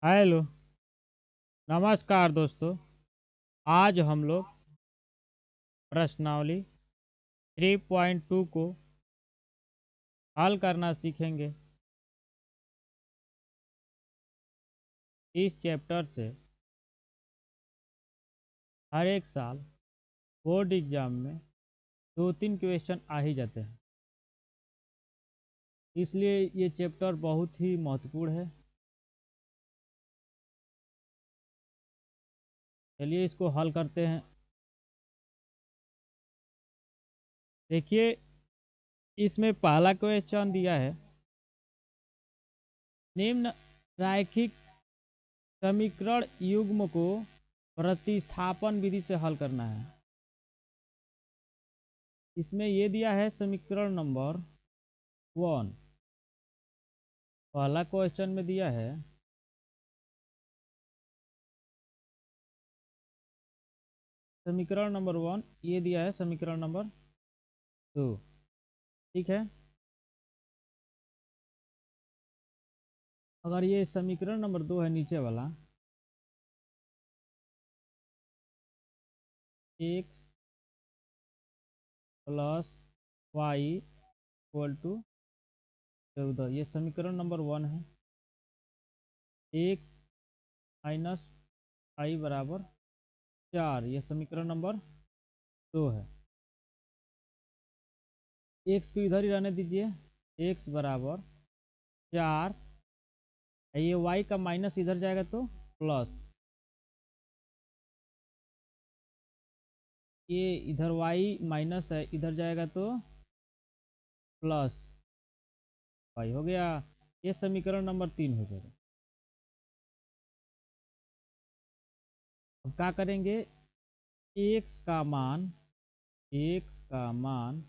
Hello. नमस्कार दोस्तों। आज हम लोग प्रश्नावली 3.2 को हल करना सीखेंगे। इस चैप्टर से हर एक साल बोर्ड एग्जाम में 2-3 क्वेश्चन आ ही जाते हैं, इसलिए ये चैप्टर बहुत ही महत्वपूर्ण है। चलिए इसको हल करते हैं। देखिए, इसमें पहला क्वेश्चन दिया है, निम्न रैखिक समीकरण युग्म को प्रतिस्थापन विधि से हल करना है। इसमें ये दिया है समीकरण नंबर 1। पहला क्वेश्चन में दिया है समीकरण नंबर 1, ये दिया है समीकरण नंबर 2। ठीक है, अगर ये समीकरण नंबर 2 है नीचे वाला, x plus y equal to 14, ये समीकरण नंबर 1 है। एक्स माइनस वाई बराबर 4, ये समीकरण नंबर 2 है। एक्स को इधर ही रहने दीजिए, एक्स बराबर 4, ये वाई का माइनस इधर जाएगा तो प्लस, ये इधर वाई माइनस है, इधर जाएगा तो प्लस वाई हो गया। ये समीकरण नंबर 3 हो जाएगा। अब क्या करेंगे, एक्स का मान, एक्स का मान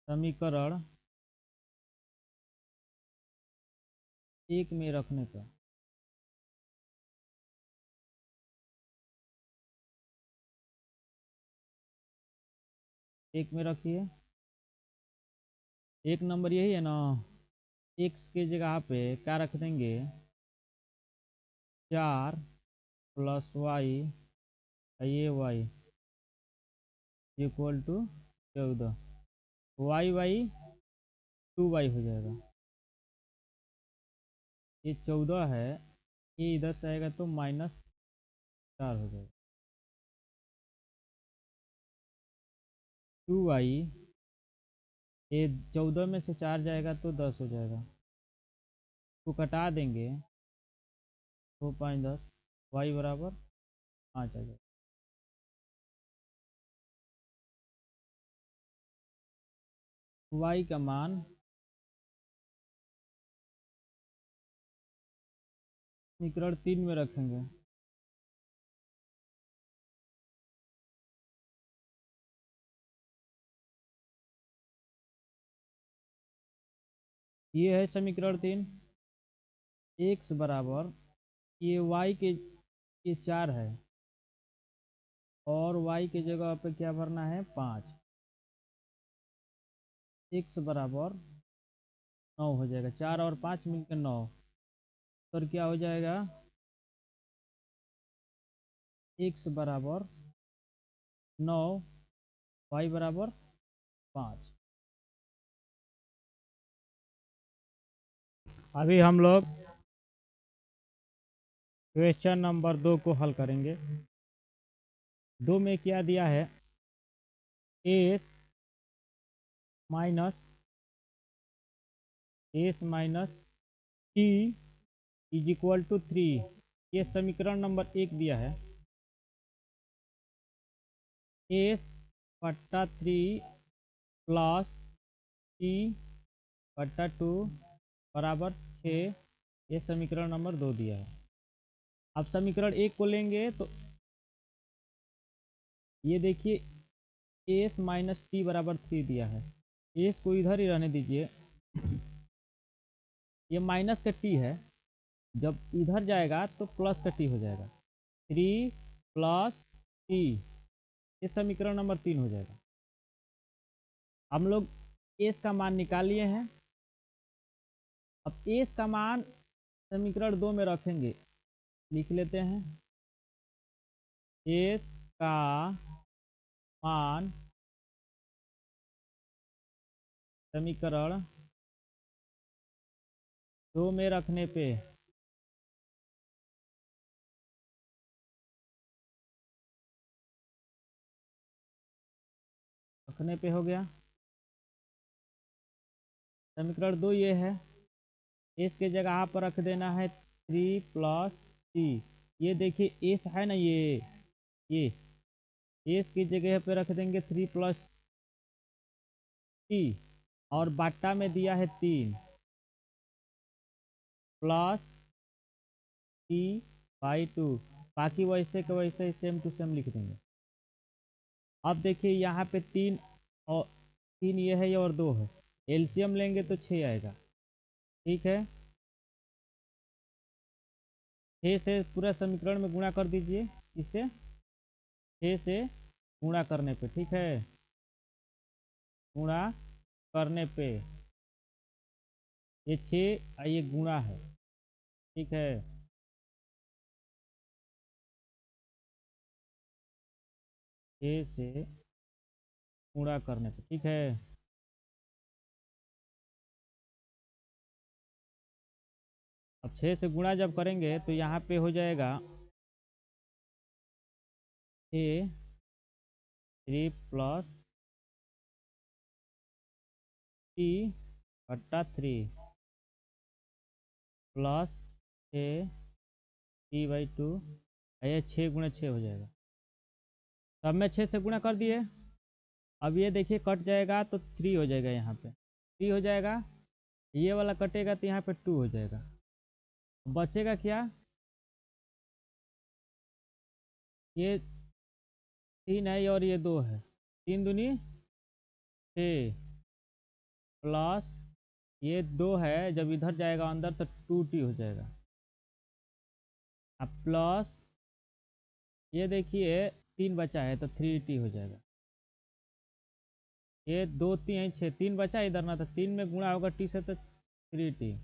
समीकरण 1 में रखने का, एक में रखिए। एक नंबर यही है ना, एक्स के जगह पे क्या रख देंगे, 4 प्लस वाई, ये y equal to 14, y y 2 y हो जाएगा। ये 14 है, ये इधर से आएगा तो -4 हो जाएगा। 2 वाई, ये 14 में से 4 जाएगा तो 10 हो जाएगा, को कटा देंगे, 2 5 10, वाई बराबर 5 आ जाएगा। वाई का मान समीकरण 3 में रखेंगे। ये है समीकरण 3। एक्स बराबर, ये वाई के, ये 4 है और वाई की जगह पे क्या भरना है, 5। एक्स बराबर 9 हो जाएगा, 4 और 5 मिलकर 9, तो क्या हो जाएगा, एक्स बराबर 9, वाई बराबर 5। अभी हम लोग क्वेश्चन नंबर 2 को हल करेंगे। 2 में क्या दिया है, s minus t is equal to 3, ये समीकरण नंबर 1 दिया है। एस बट्टा 3 प्लस टी बट्टा 2 बराबर 6, ये समीकरण नंबर 2 दिया है। अब समीकरण 1 को लेंगे तो ये देखिए, एस माइनस टी बराबर 3 दिया है, एस को इधर ही रहने दीजिए, ये माइनस का टी है, जब इधर जाएगा तो प्लस का टी हो जाएगा, 3 प्लस टी, ये समीकरण नंबर 3 हो जाएगा। हम लोग एस का मान निकाल लिए हैं। अब एस का मान समीकरण 2 में रखेंगे, लिख लेते हैं। एस का मान समीकरण 2 में रखने पे हो गया। समीकरण 2 ये है, एस के जगह पर रख देना है 3 प्लस टी। ये देखिए एस है ना, ये एस की जगह पे रख देंगे 3 प्लस टी, और बाटा में दिया है 3 प्लस टी बाई 2। बाकी वैसे के वैसे सेम टू सेम लिख देंगे। अब देखिए यहाँ पे 3 और 3 ये है, ये और 2 है, एलसीएम लेंगे तो 6 आएगा। ठीक है, 6 से पूरा समीकरण में गुणा कर दीजिए, इससे 6 से गुणा करने पे, ठीक है, गुणा करने पे ये 6 ये गुणा है। ठीक है, 6 से गुणा करने पे, ठीक है। अब 6 से गुणा जब करेंगे तो यहाँ पे हो जाएगा 6 3 प्लस टी बट्टा 3 प्लस 6 टी बाई 2, ये 6 गुणा 6 हो जाएगा। तब मैं 6 से गुणा कर दिए। अब ये देखिए कट जाएगा तो 3 हो जाएगा, यहाँ पे 3 हो जाएगा, ये वाला कटेगा तो यहाँ पे 2 हो जाएगा। बचेगा क्या, ये 3 है और ये 2 है, 3 दूनी 6 प्लस ये 2 है, जब इधर जाएगा अंदर तो 2t हो जाएगा। अब प्लस ये देखिए 3 बचा है तो 3t हो जाएगा। ये 2 3 6 3 बचा इधर ना, तो 3 में गुणा होगा t से तो 3t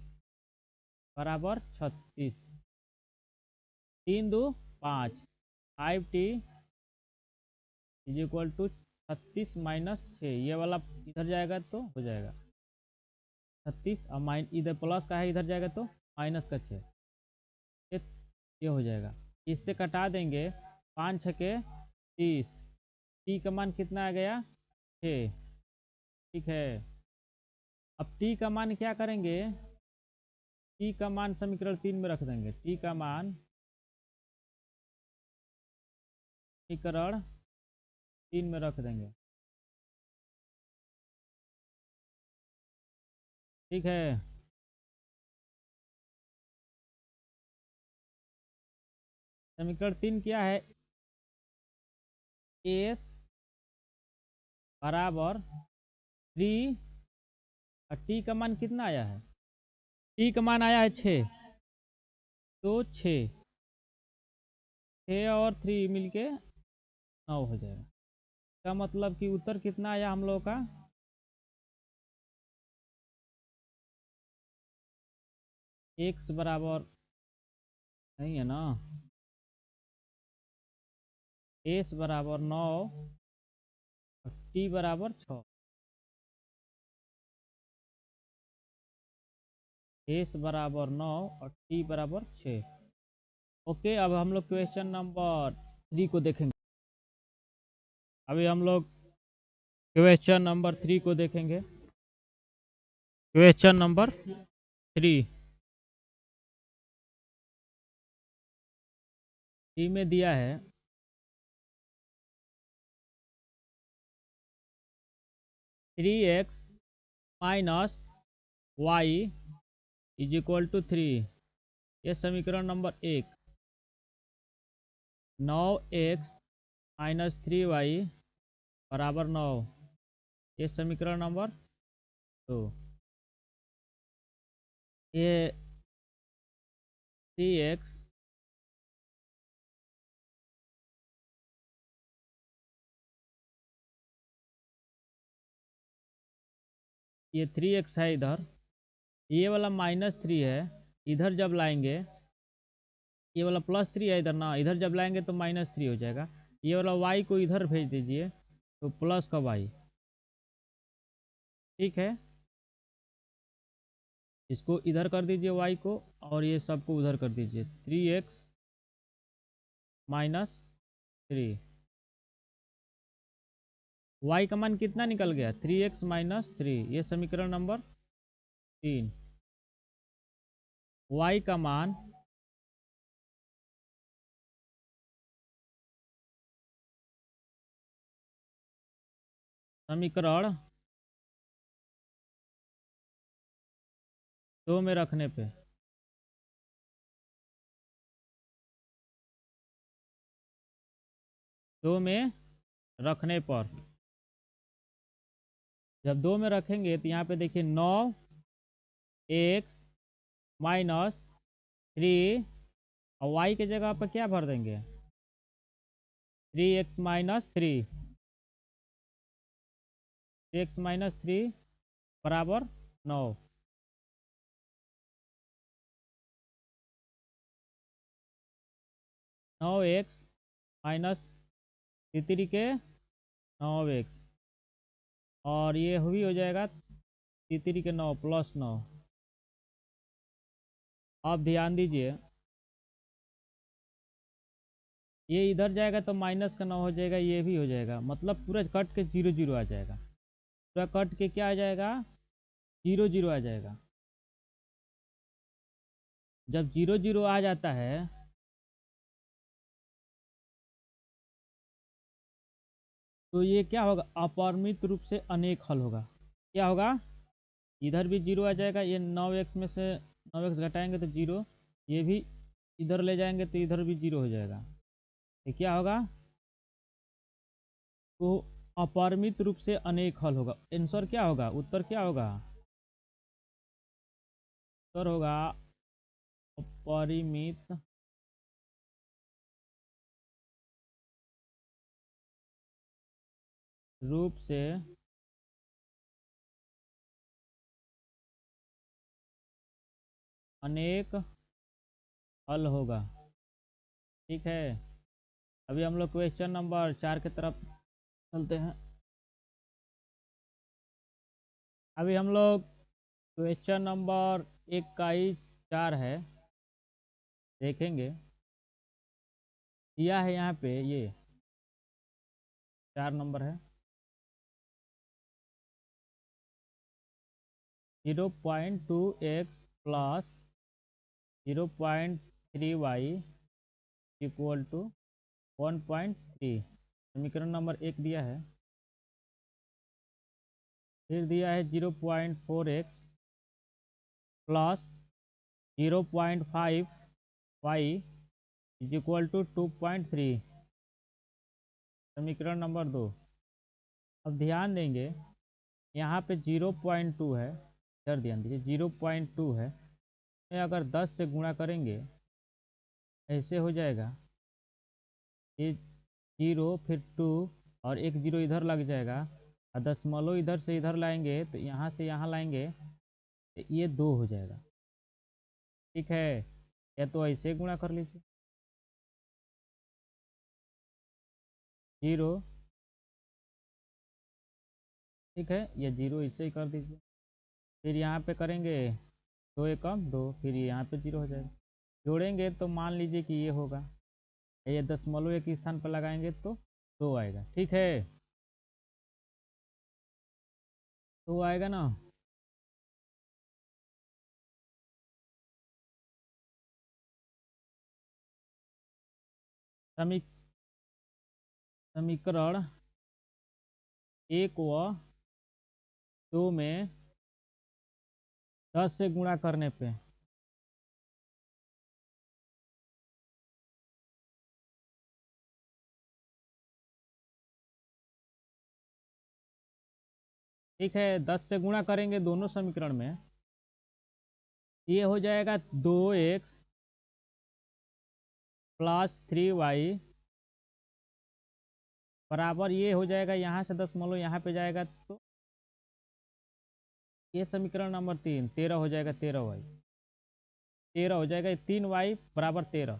बराबर 36। 3 2 5, 5t is equal to 36 minus 6, ये वाला इधर जाएगा तो हो जाएगा 36, और माइन इधर प्लस का है, इधर जाएगा तो माइनस का 6, ये हो जाएगा। इससे कटा देंगे, 5 छके 30, टी का मान कितना आ गया 6। ठीक है, अब टी का मान क्या करेंगे, टी का मान समीकरण 3 में रख देंगे। टी का मान समीकरण 3 में रख देंगे। ठीक है, समीकरण 3 क्या है, एस बराबर 3, और टी का मान कितना आया है, टी का मान आया है 6, तो 6 और 3 मिलके 9 हो जाएगा। इसका मतलब कि उत्तर कितना आया हम लोगों का, x बराबर नहीं है ना, एस बराबर 9 और टी बराबर 6। एस बराबर 9 और टी बराबर 6। ओके, अब हम लोग क्वेश्चन नंबर 3 को देखेंगे। अभी हम लोग क्वेश्चन नंबर 3 को देखेंगे। क्वेश्चन नंबर 3 में दिया है 3x minus y is equal to 3, ये समीकरण नंबर 1। 9x माइनस 3y बराबर 9, ये समीकरण नंबर 2। ये 3x ये 3x है इधर, ये वाला -3 है, इधर जब लाएंगे ये वाला +3 है इधर ना, इधर जब लाएंगे तो -3 हो जाएगा। ये वाला y को इधर भेज दीजिए तो प्लस का y। ठीक है, इसको इधर कर दीजिए y को, और ये सबको उधर कर दीजिए। 3x -3, y का मान कितना निकल गया? 3x -3, ये समीकरण नंबर 3। y का मान समीकरण 2 में रखने पे, दो में रखने पर, जब 2 में रखेंगे तो यहाँ पे देखिए 9x -3, और y के जगह पर क्या भर देंगे? 3x -3, 3x -3 बराबर 9। 9x -3 के 9x, और ये भी हो जाएगा 3 के 9 +9। अब ध्यान दीजिए, ये इधर जाएगा तो माइनस का 9 हो जाएगा, ये भी हो जाएगा, मतलब पूरा कट के 0 0 आ जाएगा। पूरा कट के क्या आ जाएगा? 0 0 आ जाएगा। जब 0 0 आ जाता है तो ये क्या होगा? अपरिमित रूप से अनेक हल होगा। क्या होगा? इधर भी 0 आ जाएगा, ये 9x में से 9x घटाएंगे तो 0, ये भी इधर ले जाएंगे तो इधर भी 0 हो जाएगा। ये क्या होगा? तो अपरिमित रूप से अनेक हल होगा। आंसर क्या होगा? उत्तर क्या होगा? उत्तर होगा अपरिमित रूप से अनेक हल होगा। ठीक है, अभी हम लोग क्वेश्चन नंबर 4 की तरफ चलते हैं। अभी हम लोग क्वेश्चन नंबर 21 है, देखेंगे। दिया है यहाँ पे, ये 4 नंबर है। 0.2x plus 0.3y equal to 1.3, समीकरण नंबर 1 दिया है। फिर दिया है 0.4x plus 0.5y is equal to 2.3, समीकरण नंबर 2। अब ध्यान देंगे, यहाँ पे 0.2 है, इधर ध्यान दीजिए 0.2 है, अगर 10 से गुणा करेंगे ऐसे हो जाएगा, ये 0 फिर 2 और एक 0 इधर लग जाएगा, और दशमलव इधर से इधर लाएंगे तो यहाँ से यहाँ लाएंगे तो ये 2 हो जाएगा। ठीक है, या तो ऐसे गुणा कर लीजिए, 0। ठीक है, ये 0 इसे ही कर दीजिए, फिर यहाँ पे करेंगे 2 एकम 2, फिर यहाँ पे 0 हो जाएगा। जोड़ेंगे तो मान लीजिए कि ये होगा, ये दशमलव एक स्थान पर लगाएंगे तो 2 आएगा। ठीक है, 2 आएगा ना। समीकरण 1 व 2 में 10 से गुणा करने पे ठीक है, 10 से गुणा करेंगे दोनों समीकरण में, ये हो जाएगा 2x प्लस 3y बराबर, ये हो जाएगा, यहाँ से दशमलव यहाँ पे जाएगा तो ये समीकरण नंबर 3, 13 हो जाएगा, 13y 13 हो जाएगा, 3y बराबर 13।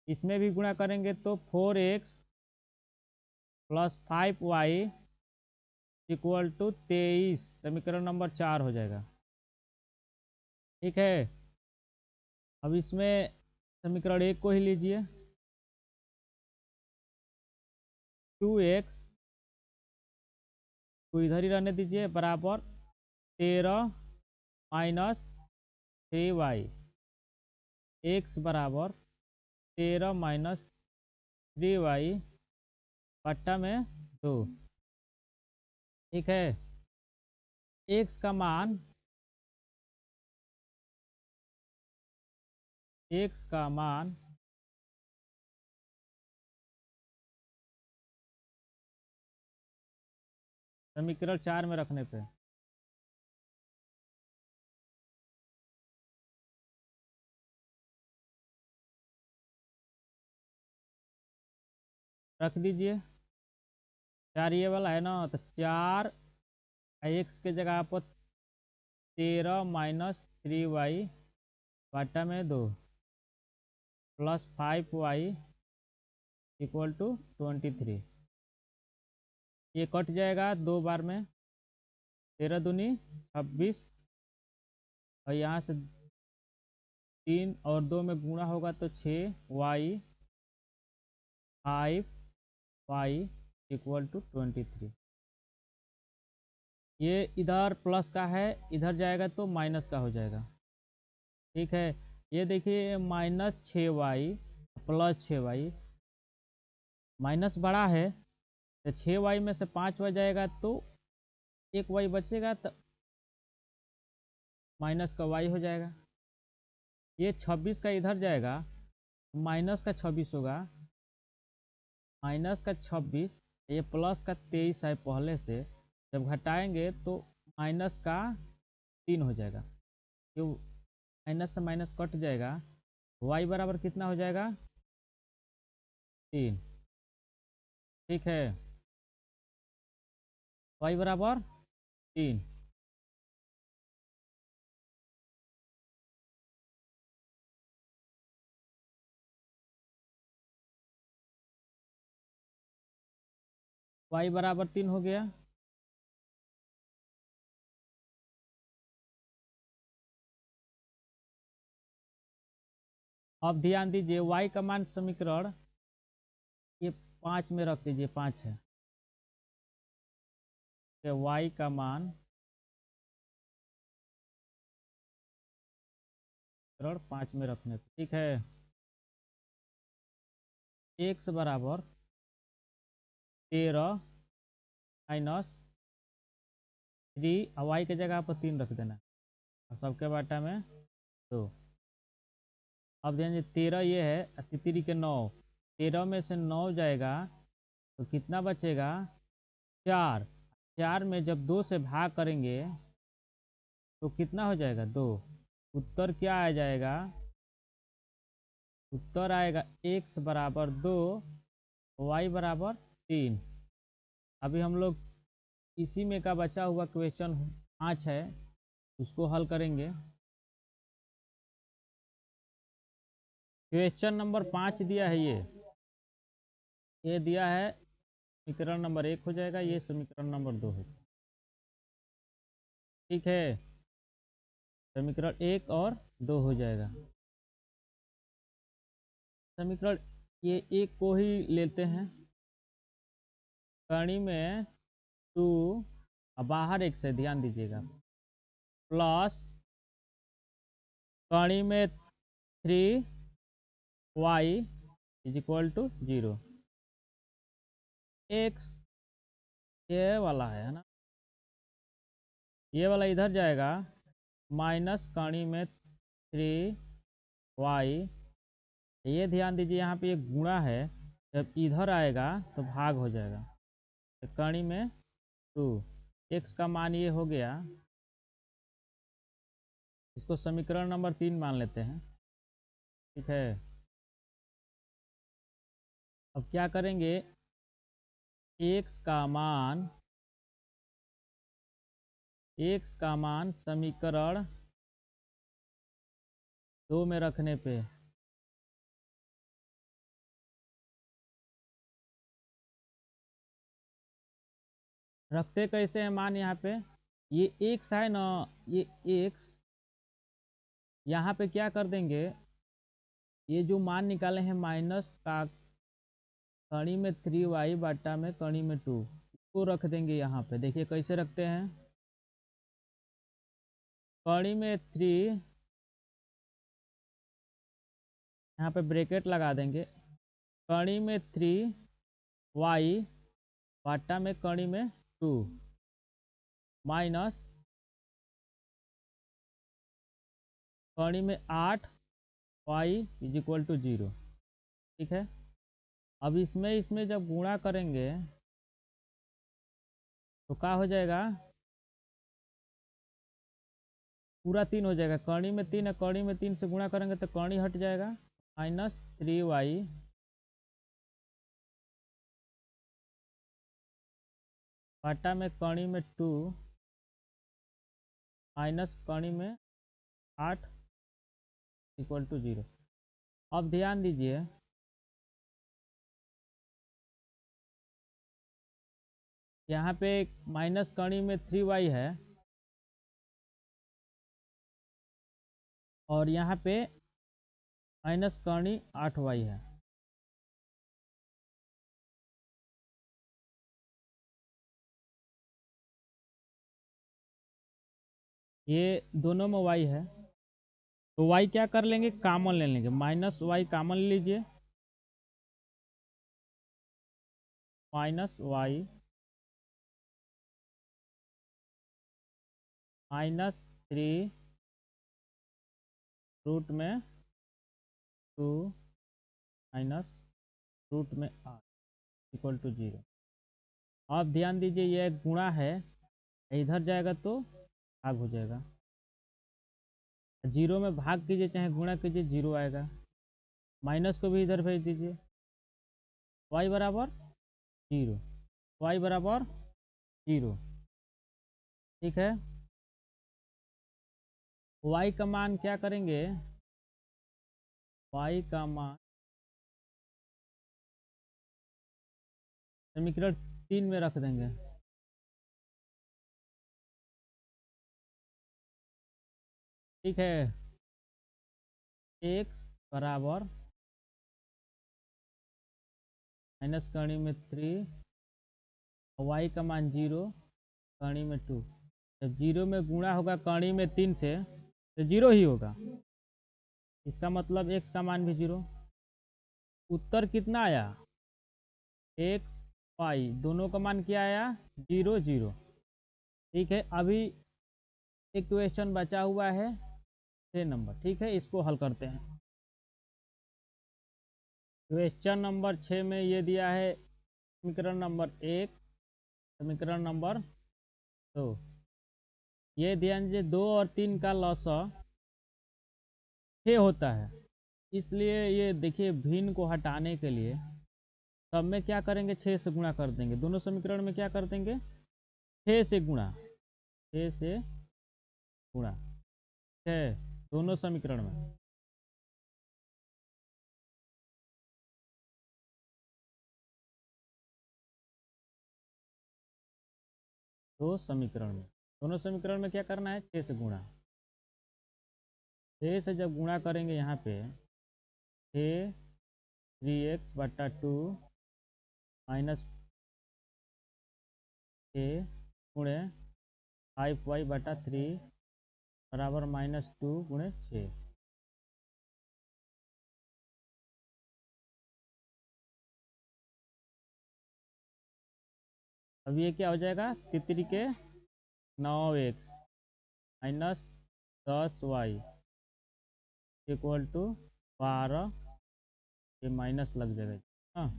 इसमें भी गुणा करेंगे तो 4x plus 5y equal to 23, समीकरण नंबर 4 हो जाएगा। ठीक है, अब इसमें समीकरण 1 को ही लीजिए, 2x को इधर ही रहने दीजिए बराबर 13 माइनस 3y, x बराबर 13 माइनस 3y बट्टा में 2। ठीक है, x का मान समीकरण 4 में रखने पे रख दीजिए। 4 ये वाला है ना, तो 4 x के जगह पर 13 माइनस 3y बट्टा में 2 प्लस 5y इक्वल टू 23। ये कट जाएगा 2 बार में, 13 दूनी 26, और यहाँ से 3 और 2 में गुणा होगा तो 6y 5y इक्वल टू 23। ये इधर प्लस का है, इधर जाएगा तो माइनस का हो जाएगा। ठीक है, ये देखिए -6y प्लस 6y, माइनस बड़ा है तो 6y में से 5y जाएगा तो 1y बचेगा, तो माइनस का y हो जाएगा। ये 26 का इधर जाएगा, माइनस का 26 होगा, माइनस का 26, ये प्लस का 23 है पहले से, जब घटाएंगे तो माइनस का 3 हो जाएगा। तो माइनस से माइनस कट जाएगा, y बराबर कितना हो जाएगा 3। ठीक है, y बराबर 3। y बराबर 3 हो गया। अब ध्यान दीजिए, y का मान समीकरण ये 5 में रख दीजिए, 5 है तो y का मान 5 में रखने पे। ठीक है, x बराबर 13 माइनस 3, y के जगह पर 3 रख देना और सबके बाटा में 2। अब ध्यान दीजिए, 13 ये है, 3 के 9, 13 में से 9 जाएगा तो कितना बचेगा 4। 4 में जब 2 से भाग करेंगे तो कितना हो जाएगा 2। उत्तर क्या आ जाएगा, उत्तर आएगा x बराबर 2, y बराबर 3। अभी हम लोग इसी में का बचा हुआ क्वेश्चन 5 है, उसको हल करेंगे। क्वेश्चन नंबर 5 दिया है, ये दिया है, समीकरण नंबर 1 हो जाएगा, ये समीकरण नंबर 2 है। ठीक है, समीकरण 1 और 2 हो जाएगा। समीकरण ये 1 को ही लेते हैं, कड़ी में 2 और बाहर 1 से, ध्यान दीजिएगा, प्लस कड़ी में 3y is equal to 0। x ये वाला है ना, ये वाला इधर जाएगा, माइनस कड़ी में 3y, ये ध्यान दीजिए यहाँ पे एक गुणा है, जब इधर आएगा तो भाग हो जाएगा, तो कड़ी में 2, x का मान ये हो गया, इसको समीकरण नंबर 3 मान लेते हैं। ठीक है, अब क्या करेंगे, x का मान x का मान समीकरण 2 में रखने पे रखते कैसे हैं मान यहाँ पे, ये x है ना, ये x यहाँ पे क्या कर देंगे, ये जो मान निकाले हैं माइनस का कड़ी में 3y बटा में कड़ी में 2 इसको रख देंगे यहाँ पे। देखिए कैसे रखते हैं, कड़ी में 3 यहाँ पे ब्रैकेट लगा देंगे, कड़ी में 3y बटा में कड़ी में 2 माइनस कड़ी में 8y इज इक्वल टू 0। ठीक है, अब इसमें जब गुणा करेंगे तो क्या हो जाएगा, पूरा 3 हो जाएगा, कड़ी में 3 है, कड़ी में 3 से गुणा करेंगे तो कड़ी हट जाएगा, माइनस 3y बटा में कड़ी में 2 माइनस कड़ी में 8 इक्वल टू 0। अब ध्यान दीजिए, यहाँ पे माइनस कड़ी में 3y है और यहाँ पे माइनस कड़ी 8y है। ये दोनों में y है तो y क्या कर लेंगे, कॉमन ले लेंगे, माइनस y कॉमन ले लीजिए, माइनस y माइनस 3 रूट में 2 माइनस रूट में 8 इक्वल टू 0। अब ध्यान दीजिए ये एक गुणा है, इधर जाएगा तो भाग हो जाएगा, 0 में भाग कीजिए चाहे गुणा कीजिए 0 आएगा, माइनस को भी इधर भेज दीजिए, y बराबर 0, y बराबर 0। ठीक है, y का मान क्या करेंगे, y का मान समीकरण 3 में रख देंगे। ठीक है, x बराबर माइनस कड़ी में 3, y का मान 0 कड़ी में 2, जब 0 में गुणा होगा कड़ी में 3 से तो 0 ही होगा, इसका मतलब x का मान भी 0। उत्तर कितना आया, x y दोनों का मान क्या आया, 0 0। ठीक है, अभी एक क्वेश्चन बचा हुआ है 6 नंबर। ठीक है, इसको हल करते हैं। क्वेश्चन नंबर 6 में ये दिया है समीकरण नंबर 1, समीकरण नंबर 2। ये ध्यान दीजिए 2 और 3 का लॉसा 6 होता है, इसलिए ये देखिए भिन्न को हटाने के लिए सब में क्या करेंगे, 6 से गुणा कर देंगे, दोनों समीकरण में क्या कर देंगे, 6 से गुणा, 6 से गुणा, 6 दोनों समीकरण में। दो समीकरण में, दोनों समीकरण में क्या करना है, 6 से गुणा, 6 से जब गुणा करेंगे यहाँ पे 6 3x बटा 2 माइनस 6 गुणे 5y बटा 3 बराबर माइनस 2 गुणे 6। अब ये क्या हो जाएगा, तितरी के 9x minus 10y equal to 12, ये माइनस लग जाएगा। हाँ,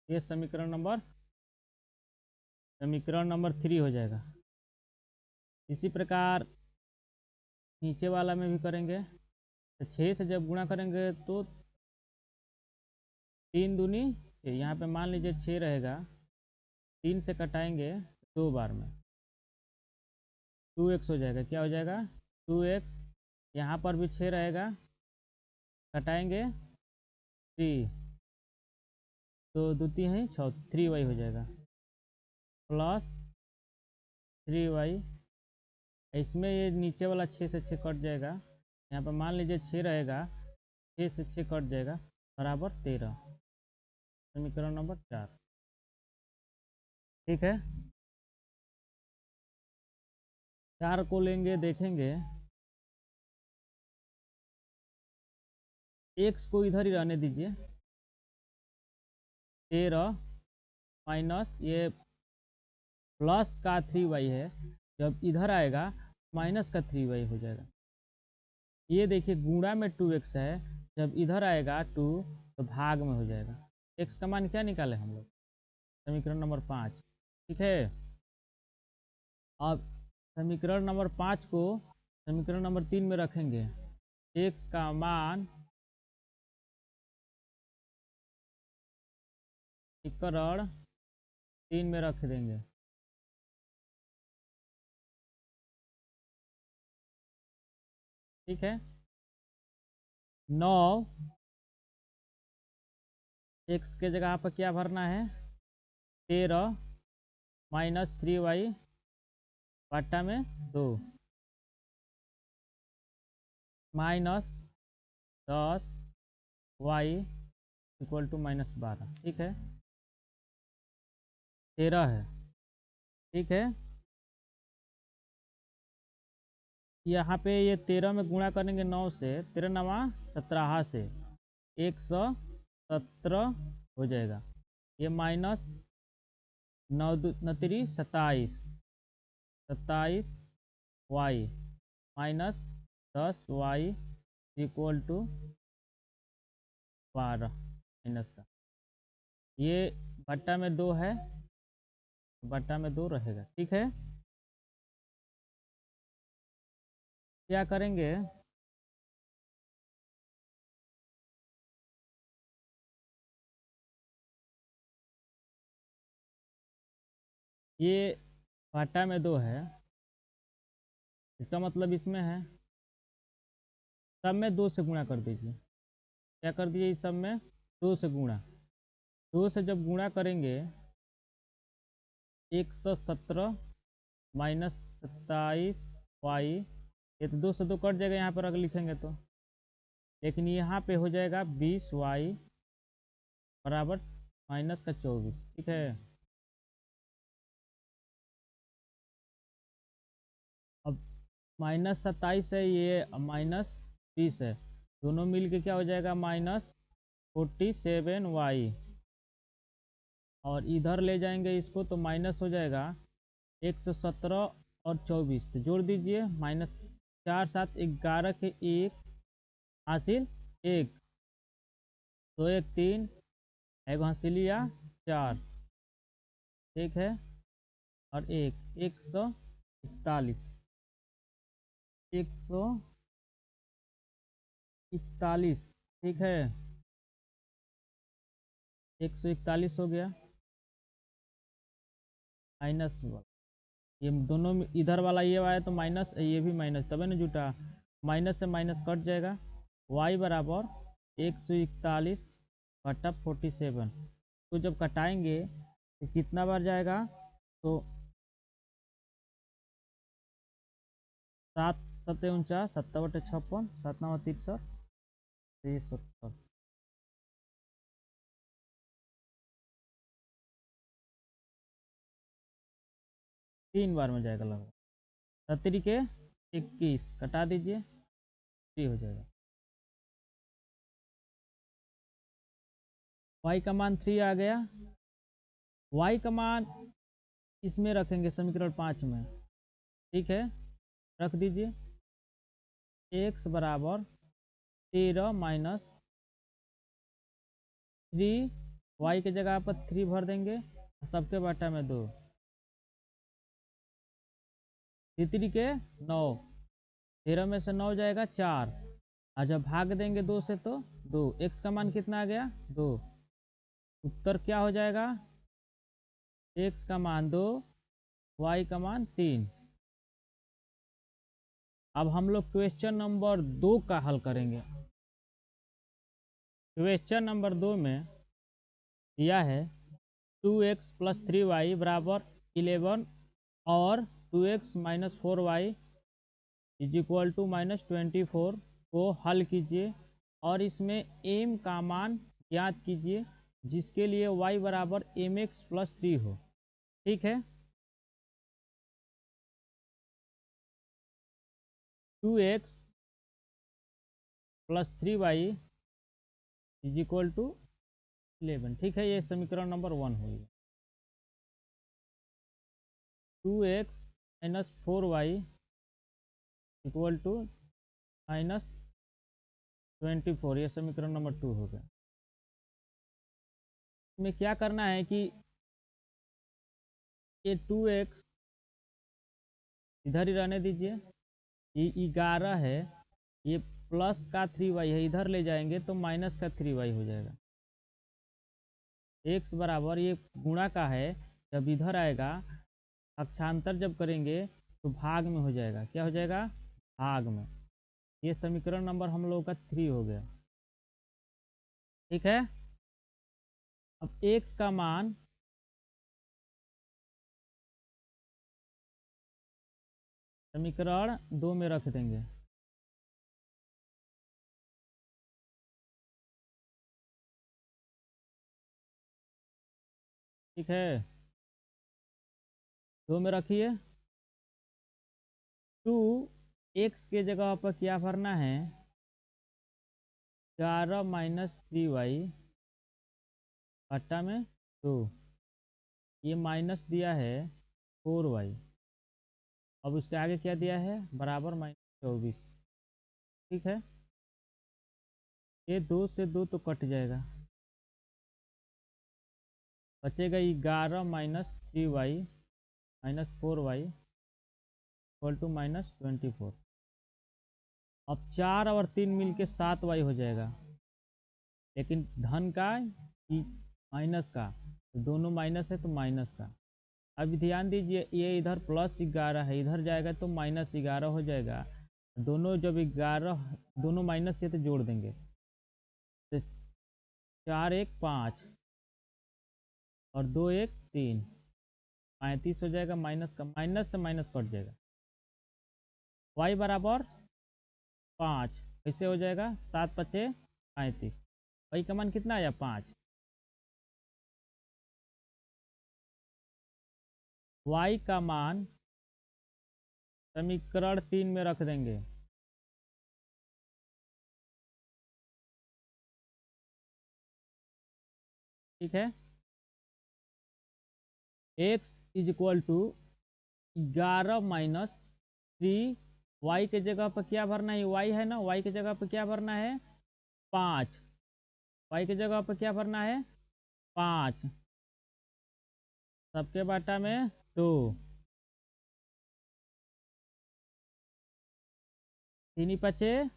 ये समीकरण नंबर 3 हो जाएगा। इसी प्रकार नीचे वाला में भी करेंगे, तो 6 से जब गुणा करेंगे तो 3 दूनी 6, यहाँ पे मान लीजिए 6 रहेगा, 3 से कटाएंगे 2 बार में 2x हो जाएगा। क्या हो जाएगा 2x। यहाँ पर भी 6 रहेगा, कटाएंगे 3, तो दूती है 6, 3y हो जाएगा प्लस 3y। इसमें ये नीचे वाला 6 से 6 कट जाएगा, यहाँ पर मान लीजिए 6 रहेगा, 6 से 6 कट जाएगा बराबर 13। समीकरण नंबर 4। ठीक है, 4 को लेंगे, देखेंगे x को इधर ही रहने दीजिए, 13 माइनस ये प्लस का 3y है, जब इधर आएगा माइनस का 3y हो जाएगा। ये देखिए गुणा में 2x है, जब इधर आएगा 2 तो भाग में हो जाएगा। x का मान क्या निकाले हम लोग, समीकरण नंबर 5। ठीक है, अब समीकरण नंबर 5 को समीकरण नंबर 3 में रखेंगे, x का मान समीकरण 3 में रख देंगे। ठीक है, 9 x के जगह पर क्या भरना है, 13 माइनस 3y बटा में 2 माइनस 10y इक्वल टू -12। ठीक है, 13 है। ठीक है, यहाँ पे ये 13 में गुणा करेंगे 9 से, 13 नवा 17 से 117 हो जाएगा। ये minus 9 9 27, 27y minus 10y equal to 12 minus का, ये बट्टा में 2 है, बट्टा में 2 रहेगा। ठीक है, क्या करेंगे, ये बट्टा में 2 है, इसका मतलब इसमें है, सब में 2 से गुणा कर दीजिए। क्या कर दीजिए, इस सब में 2 से गुणा, 2 से जब गुणा करेंगे 117 माइनस 27y, ये तो 2 से 2 कट जाएगा यहाँ पर अगर लिखेंगे तो, लेकिन यहाँ पे हो जाएगा 20y बराबर माइनस का 24। ठीक है, अब -27 है, ये -20 है, दोनों मिल के क्या हो जाएगा -47y, और इधर ले जाएंगे इसको तो माइनस हो जाएगा 117 और 24, तो जोड़ दीजिए -4 7 11 के 1 हासिल 1, 2 1 3 एक हासिल लिया 4। ठीक है, और 141, 141। ठीक है, 141 हो गया माइनस, ये दोनों में इधर वाला ये आया तो माइनस, ये भी माइनस, तभी ना जुटा, माइनस से माइनस कट जाएगा, y बराबर 141 बटा 47, तो जब कटाएंगे तो कितना बार जाएगा, तो 7 7 49, 7/56, 7 9 63, 70, 3 बार में जाएगा लगभग। 7 के 21 कटा दीजिए, 3 हो जाएगा। y का मान 3 आ गया, y का मान इसमें रखेंगे समीकरण 5 में। ठीक है, रख दीजिए, x बराबर 13 माइनस 3, y के जगह पर 3 भर देंगे, सबके बाटा में 2, 3 के 9, 13 में से 9 जाएगा 4, और जब भाग देंगे 2 से तो 2। x का मान कितना आ गया 2। उत्तर क्या हो जाएगा, x का मान 2, y का मान 3। अब हम लोग क्वेश्चन नंबर 2 का हल करेंगे। क्वेश्चन नंबर 2 में दिया है 2x प्लस 3y बराबर 11 और 2x minus 4y is equal to -24 को हल कीजिए और इसमें m का मान ज्ञात कीजिए जिसके लिए y बराबर mx प्लस 3 हो। ठीक है, 2x plus 3y is equal to 11। ठीक है, ये समीकरण नंबर 1 हो गया। 2x minus 4y equal to -24, ये समीकरण नंबर 2 हो गया। इसमें क्या करना है कि ये 2x इधर ही रहने दीजिए, ये 11 है, ये प्लस का 3y है, इधर ले जाएंगे तो माइनस का 3y हो जाएगा। x बराबर ये गुणा का है, जब इधर आएगा अक्षांतर जब करेंगे तो भाग में हो जाएगा। क्या हो जाएगा, भाग में। ये समीकरण नंबर हम लोगों का 3 हो गया। ठीक है, अब x का मान समीकरण 2 में रख देंगे। ठीक है, 2 में रखिए। 2x के जगह पर क्या भरना है, 11 माइनस 3y बट्टा में 2, ये माइनस दिया है 4y, अब उसके आगे क्या दिया है, बराबर -24। ठीक है, ये 2 से 2 तो कट जाएगा, बचेगा 11 minus 3y minus 4y equal to -24। अब 4 और 3 मिलके 7y हो जाएगा, लेकिन धन का कि माइनस का, तो दोनों माइनस है तो माइनस का। अब ध्यान दीजिए, ये इधर +11 है, इधर जाएगा तो -11 हो जाएगा। दोनों जब 11 दोनों माइनस से तो जोड़ देंगे तो 4 1 5 और 2 1 3, 35 हो जाएगा। माइनस का माइनस से माइनस कट जाएगा। y बराबर 5 कैसे हो जाएगा, 7 5 35, y का मान कितना आया 5। y का मान समीकरण 3 में रख देंगे। ठीक है, x is equal to 11 minus 3, y के जगह पर क्या भरना है, y है ना, y के जगह पर क्या भरना है 5, y के जगह पर क्या भरना है 5, सबके बाटा में 2, 3 5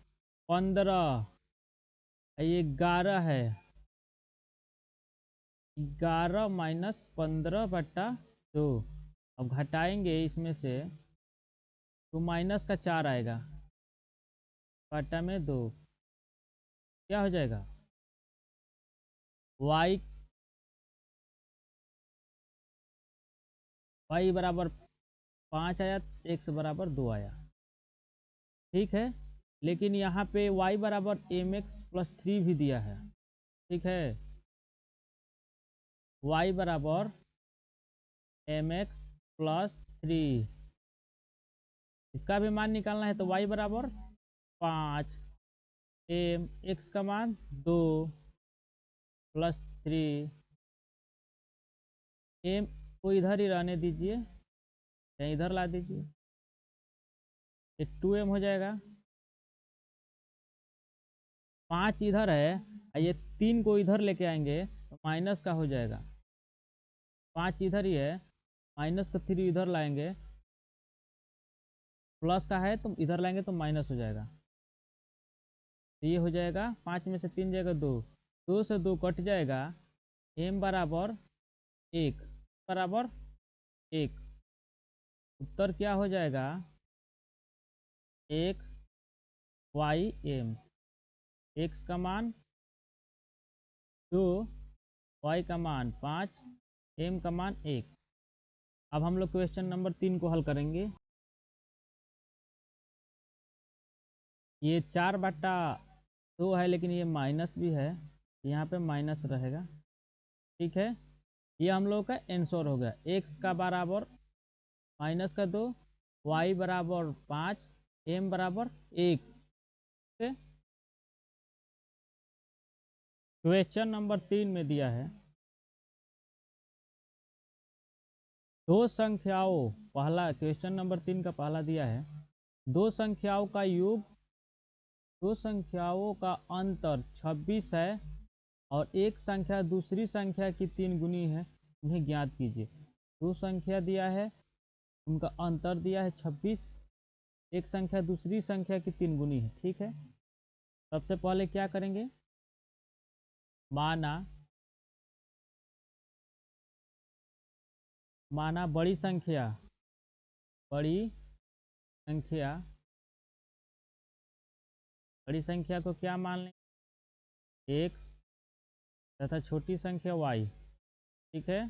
15, ये 11 है, 11 माइनस 15 बट्टा 2। अब घटाएंगे इसमें से तो माइनस का 4 आएगा, बट्टा में 2, क्या हो जाएगा y बराबर 5 आया, x बराबर 2 आया। ठीक है, लेकिन यहाँ पे y बराबर mx प्लस 3 भी दिया है। ठीक है, y बराबर mx प्लस 3, इसका भी मान निकालना है तो y बराबर 5, x का मान 2 प्लस 3, m को इधर ही रहने दीजिए या इधर ला दीजिए, ये 2m हो जाएगा। 5 इधर है, ये 3 को इधर लेके आएंगे तो माइनस का हो जाएगा। 5 इधर ही है, माइनस का 3 इधर लाएंगे प्लस का है तो इधर लाएंगे तो माइनस हो जाएगा, तो ये हो जाएगा 5 में से 3 जाएगा 2, 2 से 2 कट जाएगा, m बराबर 1 बराबर 1। उत्तर क्या हो जाएगा, x y m, x का मान 2, y का मान 5, m का मान 1। अब हम लोग क्वेश्चन नंबर 3 को हल करेंगे। ये 4/2 है लेकिन ये माइनस भी है, यहाँ पे माइनस रहेगा, ठीक है। ये हम लोग का आंसर हो गया, x का बराबर -2, y बराबर 5, m बराबर 1। क्वेश्चन नंबर 3 में दिया है दो संख्याओं, पहला क्वेश्चन नंबर 3 का पहला दिया है दो संख्याओं का योग, दो संख्याओं का अंतर 26 है और एक संख्या दूसरी संख्या की 3 गुनी है, उन्हें ज्ञात कीजिए। दो संख्या दिया है, उनका अंतर दिया है 26, एक संख्या दूसरी संख्या की 3 गुनी है, ठीक है। सबसे पहले क्या करेंगे, माना बड़ी संख्या, बड़ी संख्या, बड़ी संख्या को क्या मान लें, x तथा छोटी संख्या y, ठीक है।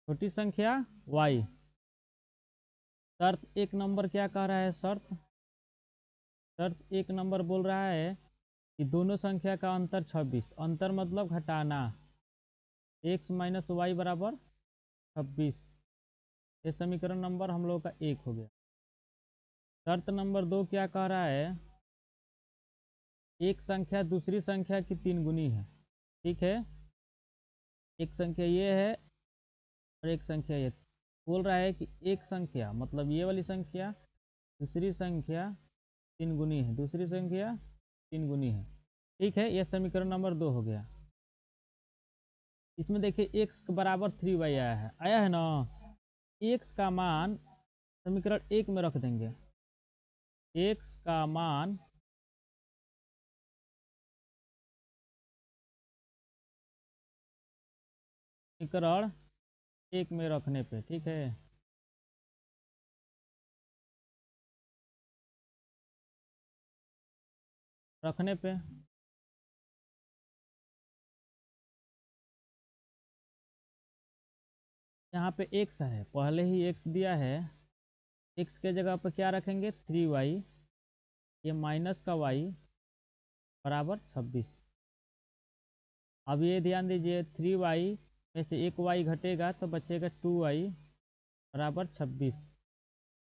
छोटी संख्या y, शर्त 1 नंबर क्या कह रहा है, शर्त 1 नंबर बोल रहा है कि दोनों संख्या का अंतर 26, अंतर मतलब घटाना, x माइनस वाई बराबर 26। ये समीकरण नंबर हम लोग का 1 हो गया। शर्त नंबर 2 क्या कह रहा है, एक संख्या दूसरी संख्या की 3 गुनी है, ठीक है। एक संख्या ये है और एक संख्या ये, बोल रहा है कि एक संख्या मतलब ये वाली संख्या दूसरी संख्या 3 गुनी है, दूसरी संख्या 3 गुनी है, ठीक है। यह समीकरण नंबर 2 हो गया। इसमें देखिए x बराबर 3y आया है ना, x का मान समीकरण 1 में रख देंगे, x का मान समीकरण 1 में रखने पे, ठीक है। रखने पे यहाँ पे x है, पहले ही x दिया है, x के जगह पर क्या रखेंगे 3y, ये माइनस का y बराबर 26। अब ये ध्यान दीजिए 3y में से एक y घटेगा तो बचेगा 2y बराबर 26।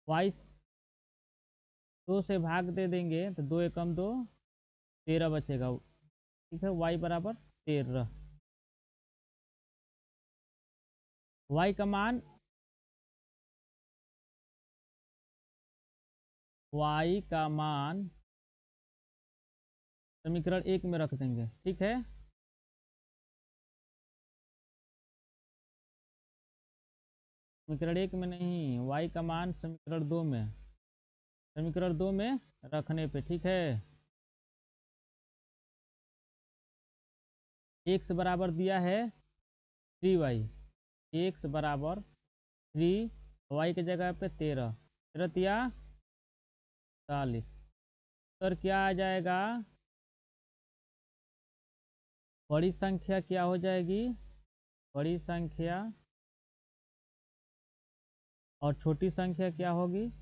y 2 से भाग दे देंगे तो 2 एकम 2, 13 बचेगा, ठीक है। y बराबर 13, y का मान, y का मान समीकरण 1 में रख देंगे, ठीक है। समीकरण 1 में नहीं, y का मान समीकरण 2 में, समीकरण 2 में रखने पे, ठीक है। x बराबर दिया है 3y, x बराबर 3, y के जगह पे 13, 13 या 40, सर क्या आ जाएगा, बड़ी संख्या क्या हो जाएगी, बड़ी संख्या और छोटी संख्या क्या होगी,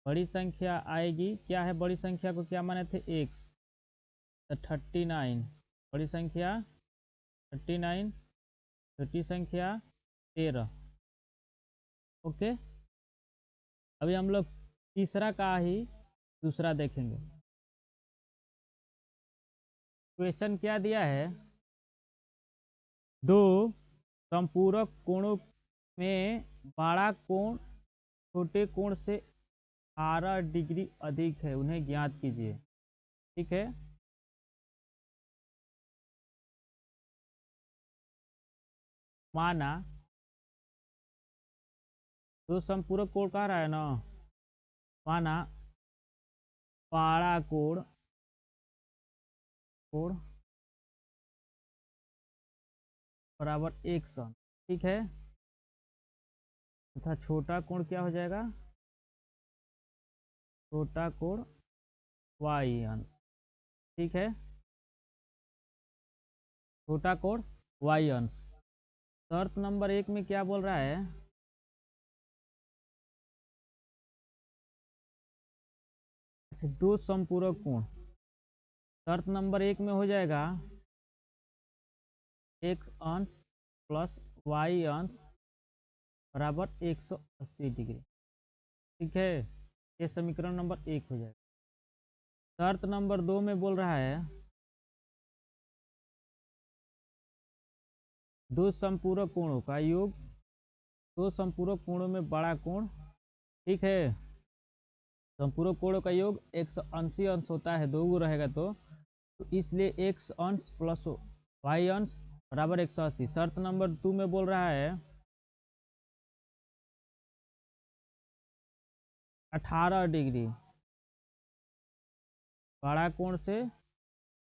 बड़ी संख्या आएगी, क्या है बड़ी संख्या को क्या माने थे x, तो 39, बड़ी संख्या 39, छोटी संख्या 13, ओके। अभी हम लोग तीसरा का ही दूसरा देखेंगे। क्वेश्चन क्या दिया है, दो संपूरक कोणों में बड़ा कोण छोटे कोण से 18 डिग्री अधिक है, उन्हें ज्ञात कीजिए, ठीक है। माना दो संपूरक कोण कह रहा है ना, माना पाड़ा कोण बराबर 100, ठीक है, तथा छोटा कोण क्या हो जाएगा, छोटा कोण y अंश, ठीक है, छोटा कोण y अंश। शर्त नंबर 1 में क्या बोल रहा है, अच्छा दो संपूरक कोण, शर्त नंबर 1 में हो जाएगा x अंश प्लस y अंश बराबर 180 डिग्री, ठीक है, ये समीकरण नंबर 1 हो जाएगा। शर्त नंबर 2 में बोल रहा है दो संपूरक कोणों का योग, दो संपूरक कोणों में बड़ा कोण, ठीक है, संपूरक कोणों का योग 180 अंश होता है, दो गो रहेगा तो इसलिए x अंश प्लस y अंश बराबर 180। शर्त नंबर 2 में बोल रहा है 18 डिग्री, बड़ा कोण से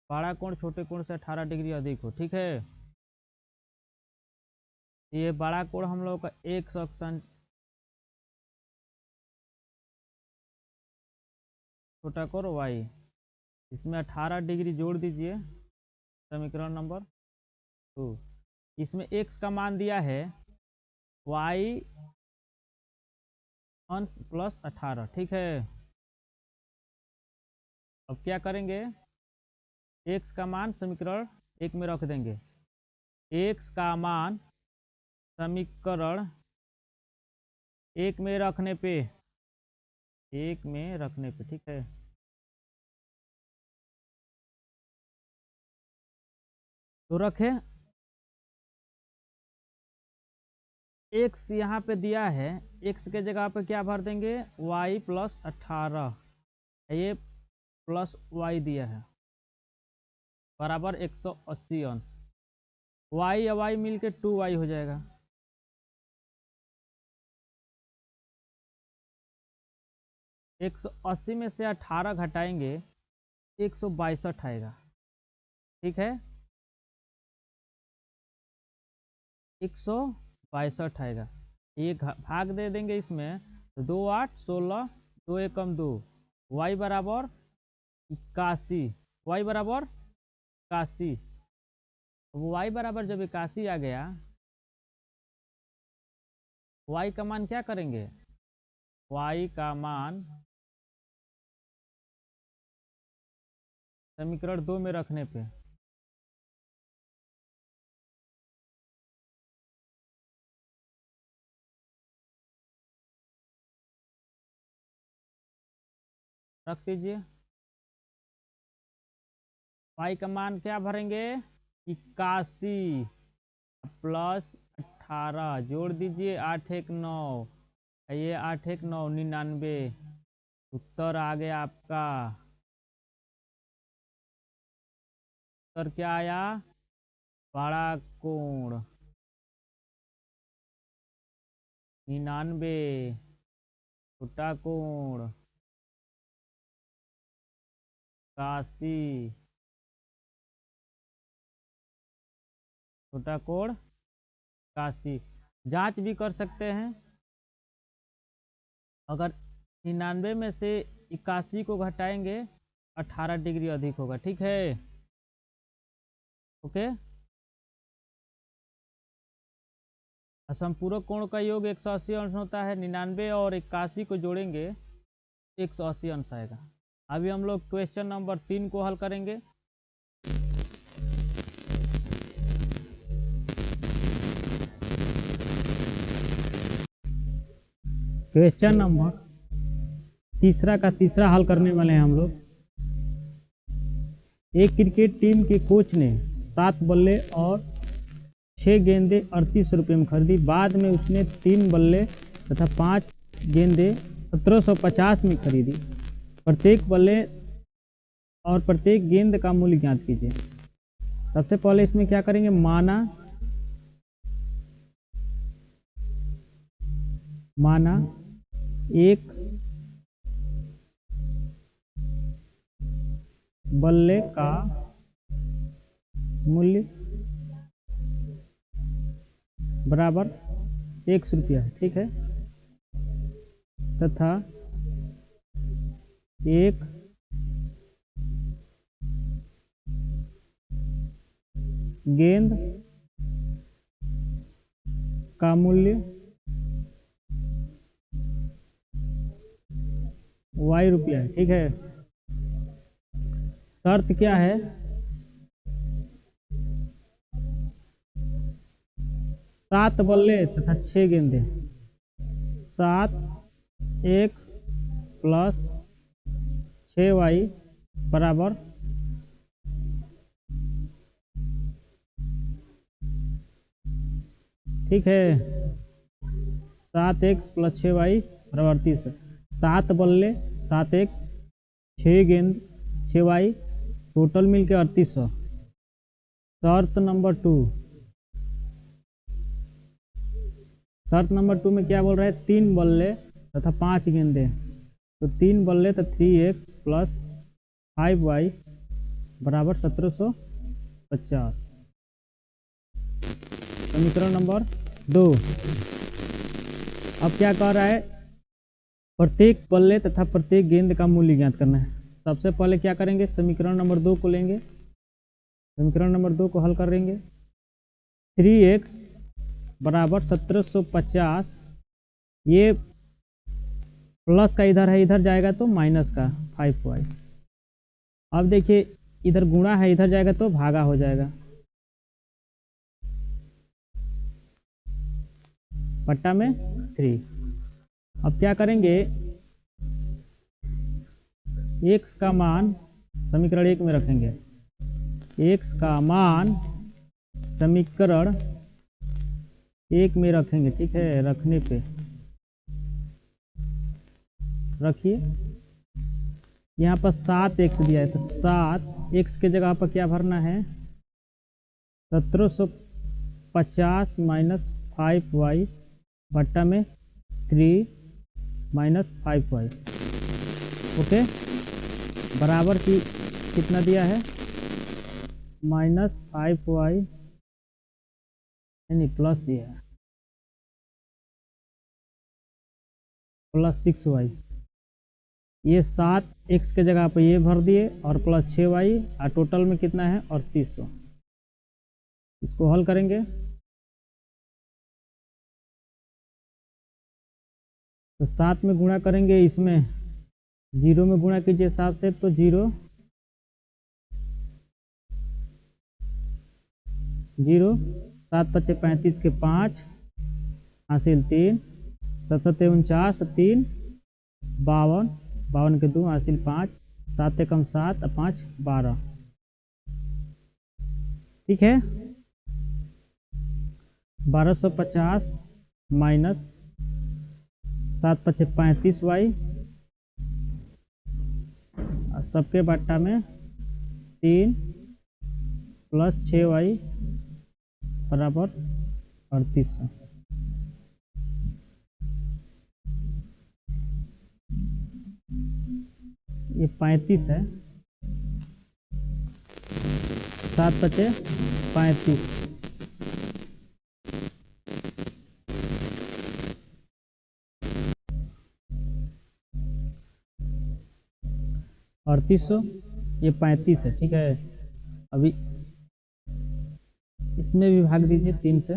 बड़ा कोण छोटे कोण से 18 डिग्री अधिक हो, ठीक है, ये बड़ा कोण हम लोग का x अक्ष, छोटा कोण y, इसमें 18 डिग्री जोड़ दीजिए, समीकरण नंबर 2। इसमें x का मान दिया है y अंश प्लस 18, ठीक है। अब क्या करेंगे, x का मान समीकरण 1 में रख देंगे, x का मान समीकरण 1 में रखने पे, 1 में रखने पे, ठीक है, तो रखें, x यहाँ पे दिया है, x के जगह पे क्या भर देंगे y प्लस 18, ये प्लस y दिया है बराबर 180 अंश, y या y मिलके 2y हो जाएगा, एक 180 में से 18 घटाएंगे 162 आएगा, ठीक है, 162 आएगा, ये भाग दे देंगे इसमें, तो 2 8 16, 2 एकम 2, y बराबर 81, y बराबर 81, y बराबर जब 81 आ गया, y का मान क्या करेंगे, y का मान समीकरण 2 में रखने पे रख दीजिए, y का मान क्या भरेंगे 81 प्लस 18 जोड़ दीजिए 8 1 9, ये 8 1 9 99, उत्तर आ गया आपका, उत्तर क्या आया, बड़ा कोण 99, छोटा कोण 81, छोटा कोण 81। जांच भी कर सकते हैं, अगर 99 में से 81 को घटाएंगे 18 डिग्री अधिक होगा, ठीक है, ओके। संपूरक कोण का योग 180 अंश होता है, 99 और 81 को जोड़ेंगे 180 अंश आएगा। अभी हम लोग क्वेश्चन नंबर 3 को हल करेंगे। क्वेश्चन नंबर तीसरा का तीसरा हल करने वाले हैं हम लोग। एक क्रिकेट टीम के कोच ने 7 बल्ले और 6 गेंदे 38 रुपये में खरीदी। बाद में उसने 3 बल्ले तथा 5 गेंदे 1750 में खरीदी। प्रत्येक बल्ले और प्रत्येक गेंद का मूल्य ज्ञात कीजिए। सबसे पहले इसमें क्या करेंगे, माना माना एक बल्ले का मूल्य बराबर 100 रुपया है, ठीक है, तथा एक गेंद का मूल्य y रुपया है, ठीक है। शर्त क्या है? 7 बल्ले तथा 6 गेंदे। 7x प्लस 6y बराबर ठीक है, 7x प्लस 6y बराबर 38। 7 बल्ले 7x 6 गेंद 6y टोटल मिलके 3800। शर्त नंबर 2, शर्त नंबर 2 में क्या बोल रहा है? 3 बल्ले तथा 5 गेंदे। तो 3 बल्ले तो 3x प्लस 5y बराबर 1750। समीकरण नंबर 2। अब क्या कह रहा है? प्रत्येक बल्ले तथा प्रत्येक गेंद का मूल्य ज्ञात करना है। सबसे पहले क्या करेंगे? समीकरण नंबर 2 को लेंगे, समीकरण नंबर 2 को हल करेंगे। 3x बराबर 1750, ये प्लस का इधर है, इधर जाएगा तो माइनस का 5y। अब देखिए इधर गुणा है, इधर जाएगा तो भागा हो जाएगा, बट्टा में 3। अब क्या करेंगे? x का मान समीकरण 1 में रखेंगे। x का मान समीकरण 1 में रखेंगे, ठीक है। रखने पे रखिए, यहाँ पर 7x दिया है तो 7x के जगह पर क्या भरना है? 1750 माइनस 5y बट्टा में 3 माइनस 5y, ओके, बराबर की कितना दिया है? माइनस 5y यानी प्लस ये है प्लस 6y। ये 7x के जगह पर ये भर दिए और प्लस 6y, और टोटल में कितना है? 3800। इसको हल करेंगे तो 7 में गुणा करेंगे, इसमें 0 में गुणा कीजिए 7 से तो 0 0, 7 पच्चे 35 के 5 हासिल 3, 7 सत्ते 49, 3 52, 52 के 2 हासिल 5, 7 से कम 7 और 5 12, ठीक है। 1250 माइनस 7 पच्चे 35y, सबके बट्टा में 3 प्लस 6y बराबर 3800। ये 35 है, 7 पच्चे 35, और 3800, ये 35 है, ठीक है। अभी इसमें भी भाग दीजिए 3 से,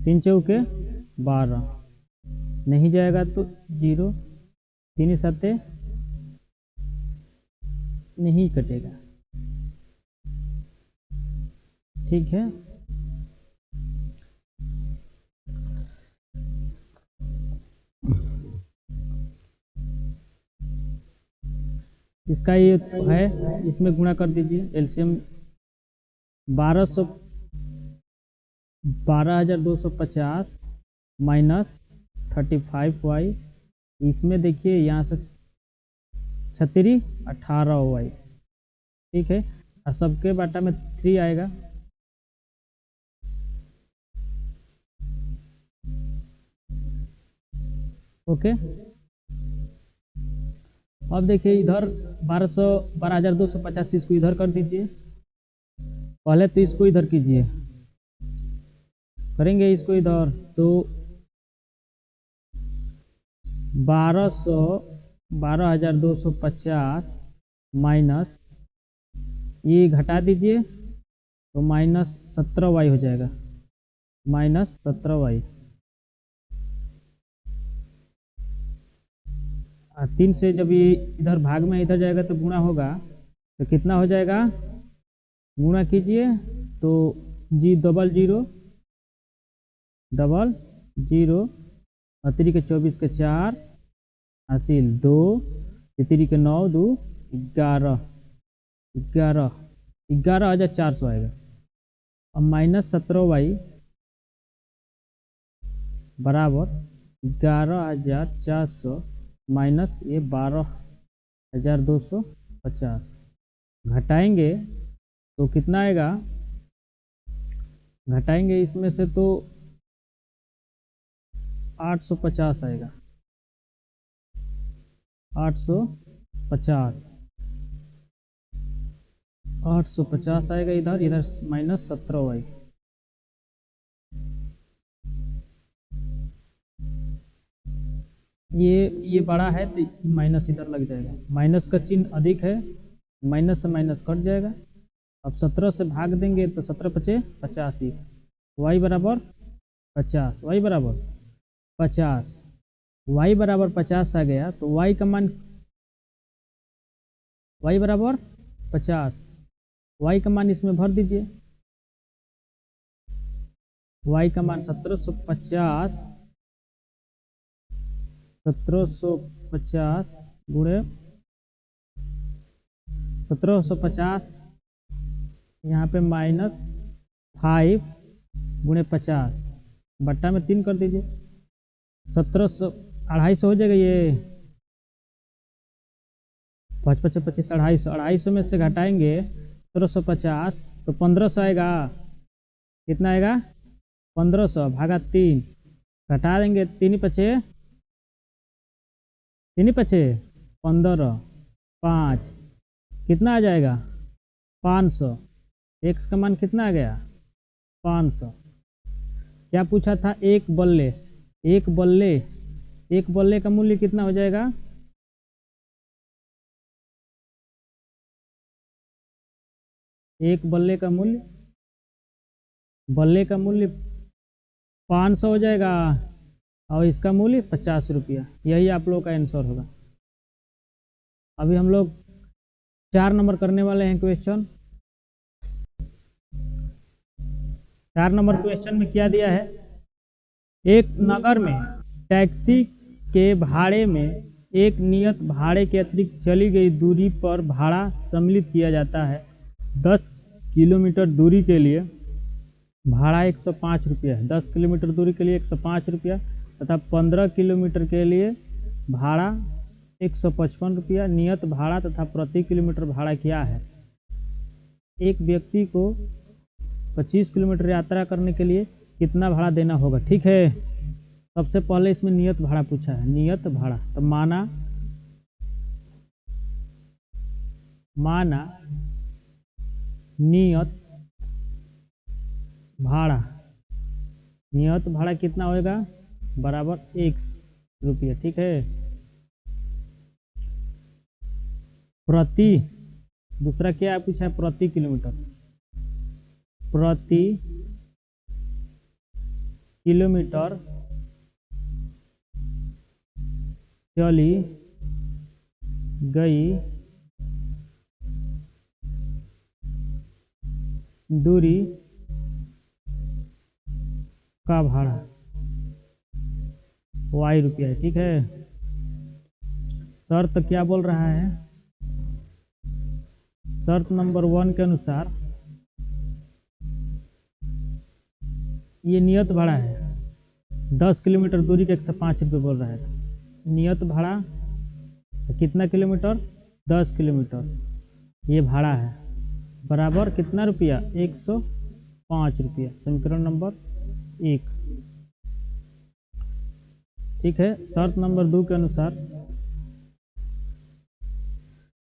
3 चौके 12, नहीं जाएगा तो 0, 3 सत्ते नहीं कटेगा, ठीक है। इसका ये है, इसमें गुणा कर दीजिए, एलसीएम 12,250 माइनस 35y, इसमें देखिए यहाँ से 36 18y, ठीक है, और सबके बाटा में 3 आएगा, ओके। अब देखिए इधर 12,250 इसको इधर कर दीजिए। पहले तो इसको इधर कीजिए, करेंगे इसको इधर तो 12,250 माइनस ये घटा दीजिए तो -17y हो जाएगा, -17y। 3 से जब ये इधर भाग में इधर जाएगा तो गुणा होगा, तो कितना हो जाएगा, गुणा कीजिए तो जी डबल जीरो अतरी के 24 के 4 हासिल 2 तितरी के 9 2 11 11,400 आएगा। अब -17y बराबर 11,400 माइनस ये 12,250 घटाएंगे तो कितना आएगा, घटाएंगे इसमें से तो 850 आएगा, 850 आएगा इधर -17y। ये बड़ा है तो माइनस इधर लग जाएगा, माइनस का चिन्ह अधिक है, माइनस से माइनस कट जाएगा। अब 17 से भाग देंगे तो 17 पचे 85, y बराबर 50, y बराबर 50, y बराबर 50 आ गया तो y का मान y बराबर 50, y का मान इसमें भर दीजिए, y का मान 1750 गुणे 1750 यहाँ पे -5 गुणे 50 बट्टा में 3 कर दीजिए, 1700 250 हो जाएगा। ये 5 5 25 250 में से घटाएंगे 1750 तो 1500 आएगा, कितना आएगा 1500 भागा 3, घटा देंगे 3 पचे 15, 5 कितना आ जाएगा 500, x का मान कितना आ गया 500। क्या पूछा था, एक बल्ले का मूल्य कितना हो जाएगा, एक बल्ले का मूल्य 500 हो जाएगा और इसका मूल्य 50 रुपया। यही आप लोगों का आंसर होगा। अभी हम लोग 4 नंबर करने वाले हैं क्वेश्चन। 4 नंबर क्वेश्चन में क्या दिया है, एक नगर में टैक्सी के भाड़े में एक नियत भाड़े के अतिरिक्त चली गई दूरी पर भाड़ा सम्मिलित किया जाता है। 10 किलोमीटर दूरी के लिए भाड़ा 105 रुपया है, 10 किलोमीटर दूरी के लिए 105 रुपया तथा 15 किलोमीटर के लिए भाड़ा 155 रुपया। नियत भाड़ा तथा प्रति किलोमीटर भाड़ा क्या है। एक व्यक्ति को 25 किलोमीटर यात्रा करने के लिए कितना भाड़ा देना होगा। ठीक है, सबसे पहले इसमें नियत भाड़ा पूछा है, नियत भाड़ा तो माना नियत भाड़ा कितना होएगा बराबर 1 रुपया। ठीक है, प्रति, दूसरा क्या पूछा है, प्रति किलोमीटर, प्रति किलोमीटर चली गई दूरी का भाड़ा y रुपया है। ठीक है, शर्त क्या बोल रहा है, शर्त नंबर 1 के अनुसार ये नियत भाड़ा है, 10 किलोमीटर दूरी के 105 रुपये बोल रहा है। नियत भाड़ा तो कितना किलोमीटर, 10 किलोमीटर ये भाड़ा है, बराबर कितना रुपया 105 रुपया। समीकरण नंबर 1। ठीक है। शर्त नंबर 2 के अनुसार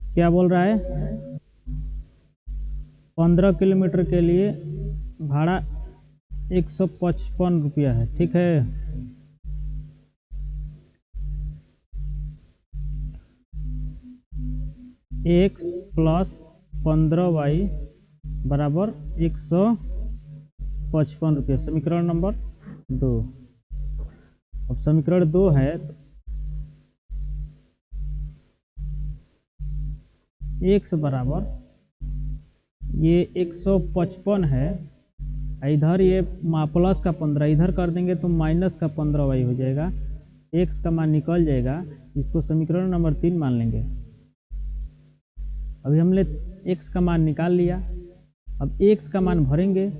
क्या बोल रहा है, 15 किलोमीटर के लिए भाड़ा 155 रुपया है। ठीक है, x प्लस 15y बराबर 155 रुपये। समीकरण नंबर 2। अब समीकरण 2 है तो x बराबर ये 155 है, इधर ये प्लस का 15 इधर कर देंगे तो माइनस का 15y हो जाएगा। x का मान निकल जाएगा, इसको समीकरण नंबर 3 मान लेंगे। अभी हमने x का मान निकाल लिया, अब x का मान भरेंगे,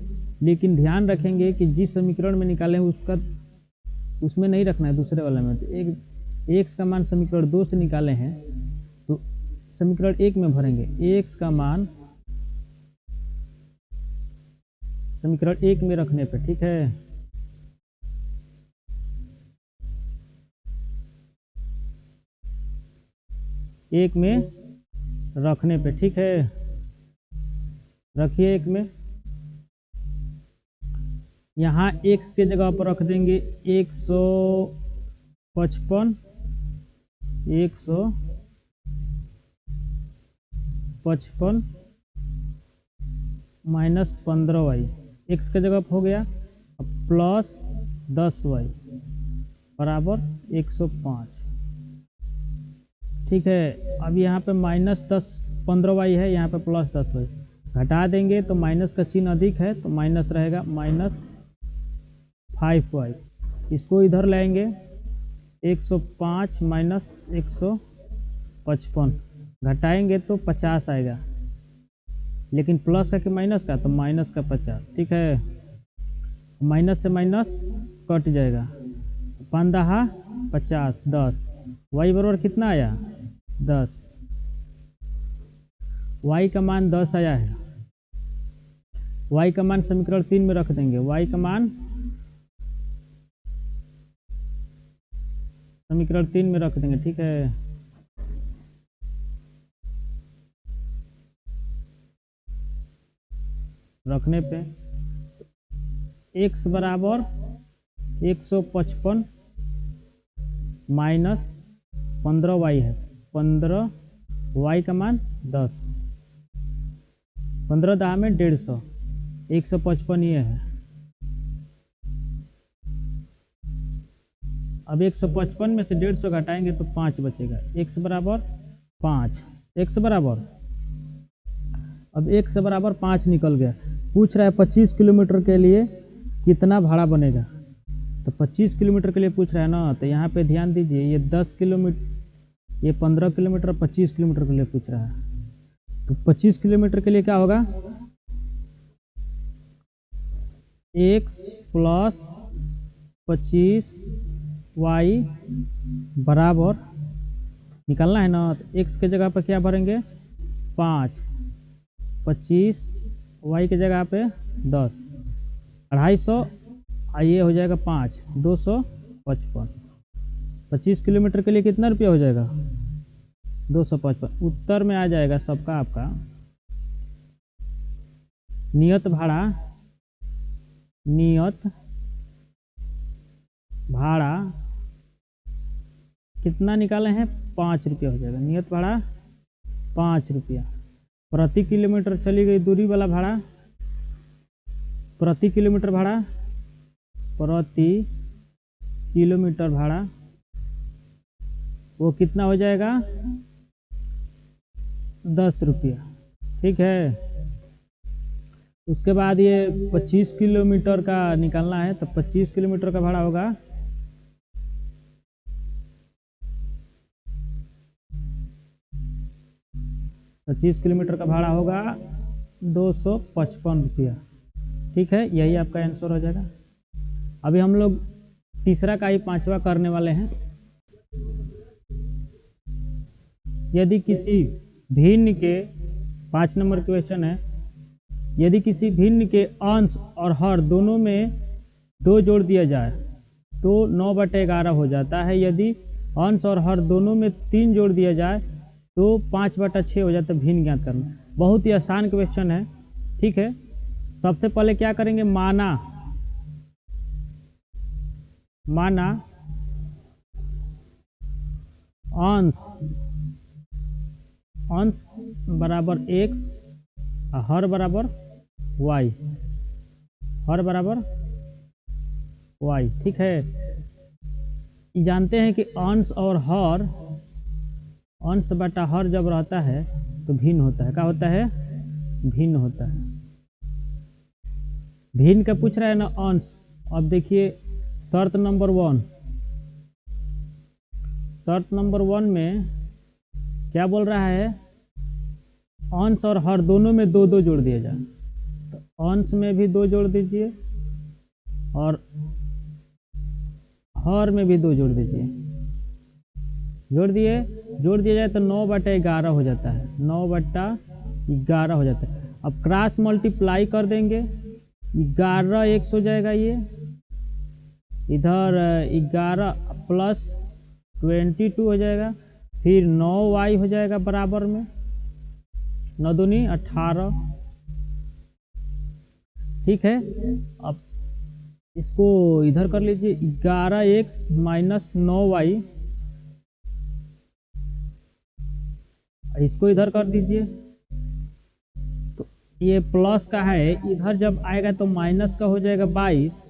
लेकिन ध्यान रखेंगे कि जिस समीकरण में निकालें उसमें नहीं रखना है, दूसरे वाले में। तो x का मान समीकरण 2 से निकाले हैं तो समीकरण 1 में भरेंगे। x का मान समीकरण 1 में रखने पे, ठीक है, एक में रखने पे, ठीक है, रखिए 1 में। यहाँ x के जगह पर रख देंगे 155 माइनस 15y, x के जगह पर हो गया, अब प्लस 10y बराबर 105। ठीक है, अब यहाँ पे माइनस 15y है, यहाँ पे प्लस 10y घटा देंगे तो माइनस का चिन्ह अधिक है तो माइनस रहेगा, माइनस 5y। इसको इधर लाएंगे, 105 माइनस 155 घटाएंगे तो 50 आएगा, लेकिन प्लस का कि माइनस का, तो माइनस का 50। ठीक है, माइनस से माइनस कट जाएगा, 15 50 10, y बराबर कितना आया 10, y का मान 10 आया है। y का मान समीकरण 3 में रख देंगे, y का मान समीकरण 3 में रख देंगे। ठीक है, रखने पे x बराबर 155 माइनस 15y है, 15y का मान 10, 15 दाह में 150, 155 ये है। अब 155 में से 150 घटाएंगे तो 5 बचेगा, x बराबर 5, x बराबर, अब x बराबर 5 निकल गया। पूछ रहा है 25 किलोमीटर के लिए कितना भाड़ा बनेगा, तो 25 किलोमीटर के लिए पूछ रहा है ना, तो यहाँ पे ध्यान दीजिए, ये 10 किलोमीटर, ये 15 किलोमीटर, 25 किलोमीटर के लिए पूछ रहा है। तो 25 किलोमीटर के लिए क्या होगा, x प्लस 25y बराबर निकालना है ना, तो x के जगह पर क्या भरेंगे 5, 25 y के जगह पे 10, 250, ये हो जाएगा 5, 255। 25 किलोमीटर के लिए कितना रुपया हो जाएगा 255। उत्तर में आ जाएगा सबका आपका नियत भाड़ा कितना निकाले हैं 5 रुपया हो जाएगा। नियत भाड़ा 5 रुपया प्रति किलोमीटर चली गई दूरी वाला भाड़ा, प्रति किलोमीटर भाड़ा, प्रति किलोमीटर भाड़ा वो कितना हो जाएगा 10 रुपया। ठीक है, उसके बाद ये 25 किलोमीटर का निकालना है, तो 25 किलोमीटर का भाड़ा होगा 25 किलोमीटर का भाड़ा होगा 255 रुपया। ठीक है, यही आपका आंसर हो जाएगा। अभी हम लोग तीसरा का ही 5वां करने वाले हैं। यदि किसी भिन्न के 5 नंबर क्वेश्चन है, यदि किसी भिन्न के अंश और हर दोनों में 2 जोड़ दिया जाए तो 9/11 हो जाता है। यदि अंश और हर दोनों में 3 जोड़ दिया जाए तो 5/6 हो जाता है। भिन्न ज्ञात करना, बहुत ही आसान क्वेश्चन है। ठीक है, सबसे पहले क्या करेंगे, माना अंश बराबर x, हर बराबर y, ठीक है। जानते हैं कि अंश और हर, अंश बटा हर जब रहता है तो भिन्न होता है। क्या होता है? भिन्न होता है। भिन्न का पूछ रहा है ना अंश। अब देखिए शर्त नंबर 1 में क्या बोल रहा है, अंश और हर दोनों में 2-2 जोड़ दिया जाए। तो अंश में भी 2 जोड़ दीजिए और हर में भी 2 जोड़ दीजिए। जोड़ दिया जाए तो 9/11 हो जाता है। 9/11 हो जाता है। अब क्रॉस मल्टीप्लाई कर देंगे, 11 x हो जाएगा। ये इधर 11 प्लस 22 हो जाएगा। फिर 9y हो जाएगा बराबर में 9 दूनी 18। ठीक है, अब इसको इधर कर लीजिए, 11x माइनस 9y, इसको इधर कर दीजिए। तो ये प्लस का है, इधर जब आएगा तो माइनस का हो जाएगा 22,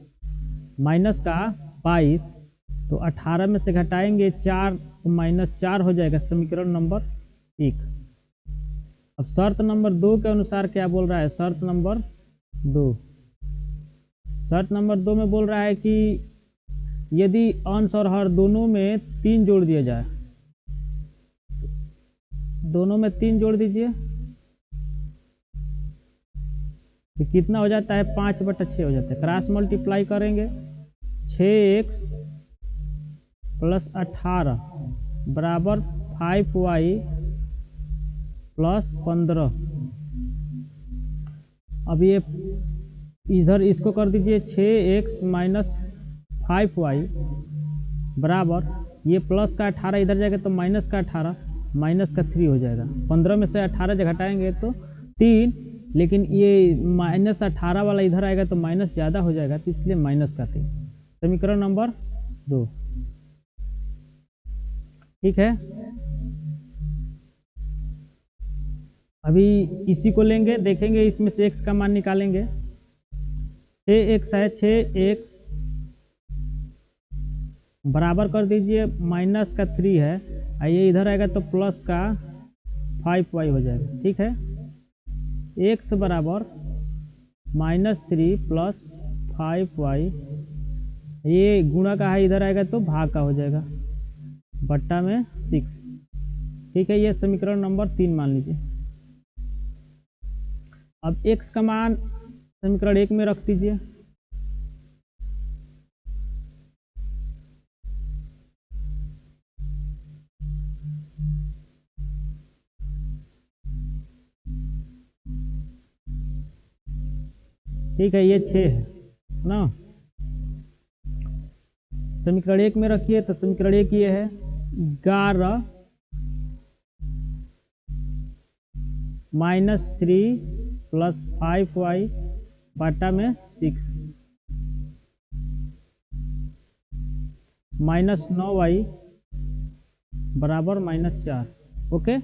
तो 18 में से घटाएंगे 4 तो -4 हो जाएगा। समीकरण नंबर 1। अब शर्त नंबर 2 के अनुसार क्या बोल रहा है, शर्त नंबर 2 में बोल रहा है कि यदि अंश और हर दोनों में 3 जोड़ दिया जाए, दोनों में 3 जोड़ दीजिए तो कितना हो जाता है, 5/6 हो जाता है। क्रॉस मल्टीप्लाई करेंगे, 6x प्लस 18 बराबर 5y प्लस 15। अब ये इधर इसको कर दीजिए, 6x माइनस 5y बराबर, ये प्लस का 18 इधर जाएगा तो माइनस का 18, माइनस का 3 हो जाएगा। 15 में से 18 जब घटाएंगे तो 3, लेकिन ये -18 वाला इधर आएगा तो माइनस ज़्यादा हो जाएगा, तो इसलिए माइनस का 3। समीकरण नंबर 2। ठीक है, अभी इसी को लेंगे, देखेंगे इसमें से x का मान निकालेंगे। 6x है, 6x बराबर कर दीजिए, माइनस का 3 है, ये इधर आएगा तो प्लस का 5y हो जाएगा। ठीक है, x बराबर -3 प्लस 5y, ये गुणा का है, इधर आएगा तो भाग का हो जाएगा, बट्टा में 6। ठीक है, ये समीकरण नंबर 3 मान लीजिए। अब x का मान समीकरण 1 में रख दीजिए। ठीक है, ये 6 है ना, समीकरण 1 में रखिए। तो समीकरण 1 ये है, 11 -3 प्लस 5y बटा में 6 माइनस 9y बराबर -4। ओके,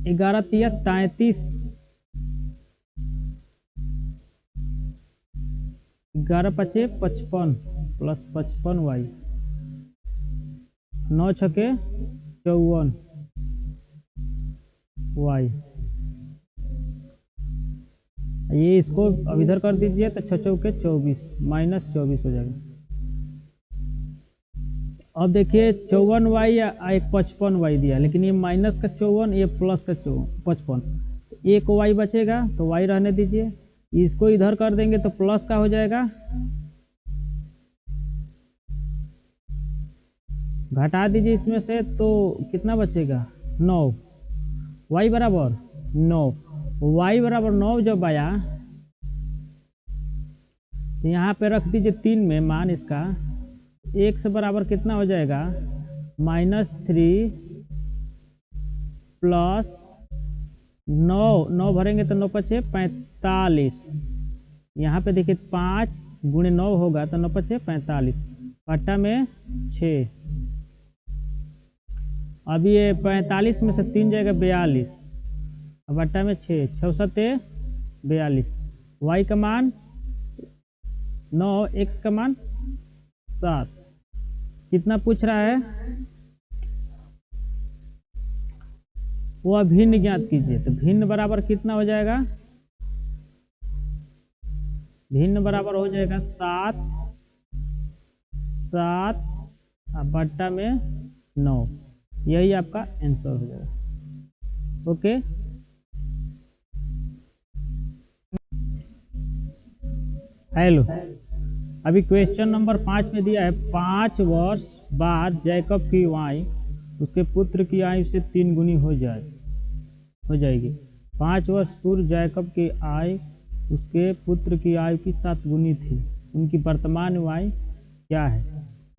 11 तिया 33, 11 पचे 55 प्लस 55y, 9 छके 54y, ये इसको अब इधर कर दीजिए तो 6 चौके 24 -24 हो जाएगा। अब देखिए 54y या एक 55y दिया, लेकिन ये माइनस का 54, ये प्लस का 55, एक y बचेगा तो y रहने दीजिए। इसको इधर कर देंगे तो प्लस का हो जाएगा, घटा दीजिए इसमें से तो कितना बचेगा, 9, y बराबर 9, y बराबर 9 जब आया तो यहाँ पे रख दीजिए 3 में मान इसका x बराबर कितना हो जाएगा -3 प्लस 9 भरेंगे तो 9 पचे 45। यहाँ पे देखिए 5 गुणे 9 होगा तो 9 पचे 45 बट्टा में 6। अभी ये 45 में से 3 जाएगा 42 बट्टा में 6 6 सत्ते 42। y का मान 9 x का मान 7। कितना पूछ रहा है वो भिन्न ज्ञात कीजिए। तो भिन्न बराबर कितना हो जाएगा भिन्न बराबर हो जाएगा 7 बट्टा में 9। यही आपका आंसर हो जाएगा। ओके हेलो अभी क्वेश्चन नंबर 5 में दिया है 5 वर्ष बाद जैकब की आयु उसके पुत्र की आयु से 3 गुनी हो जाएगी। 5 वर्ष पूर्व जैकब की आयु उसके पुत्र की आयु की 7 गुनी थी। उनकी वर्तमान आयु क्या है।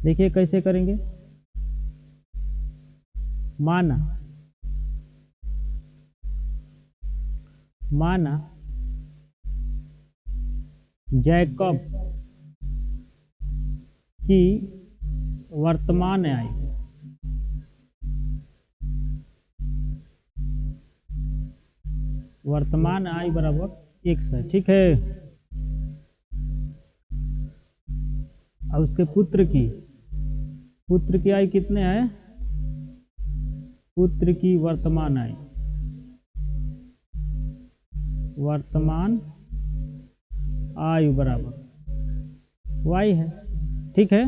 देखिए कैसे करेंगे। माना जैकब की वर्तमान आयु बराबर x है। ठीक है। और उसके पुत्र की आयु कितने है पुत्र की वर्तमान आयु बराबर y है। ठीक है।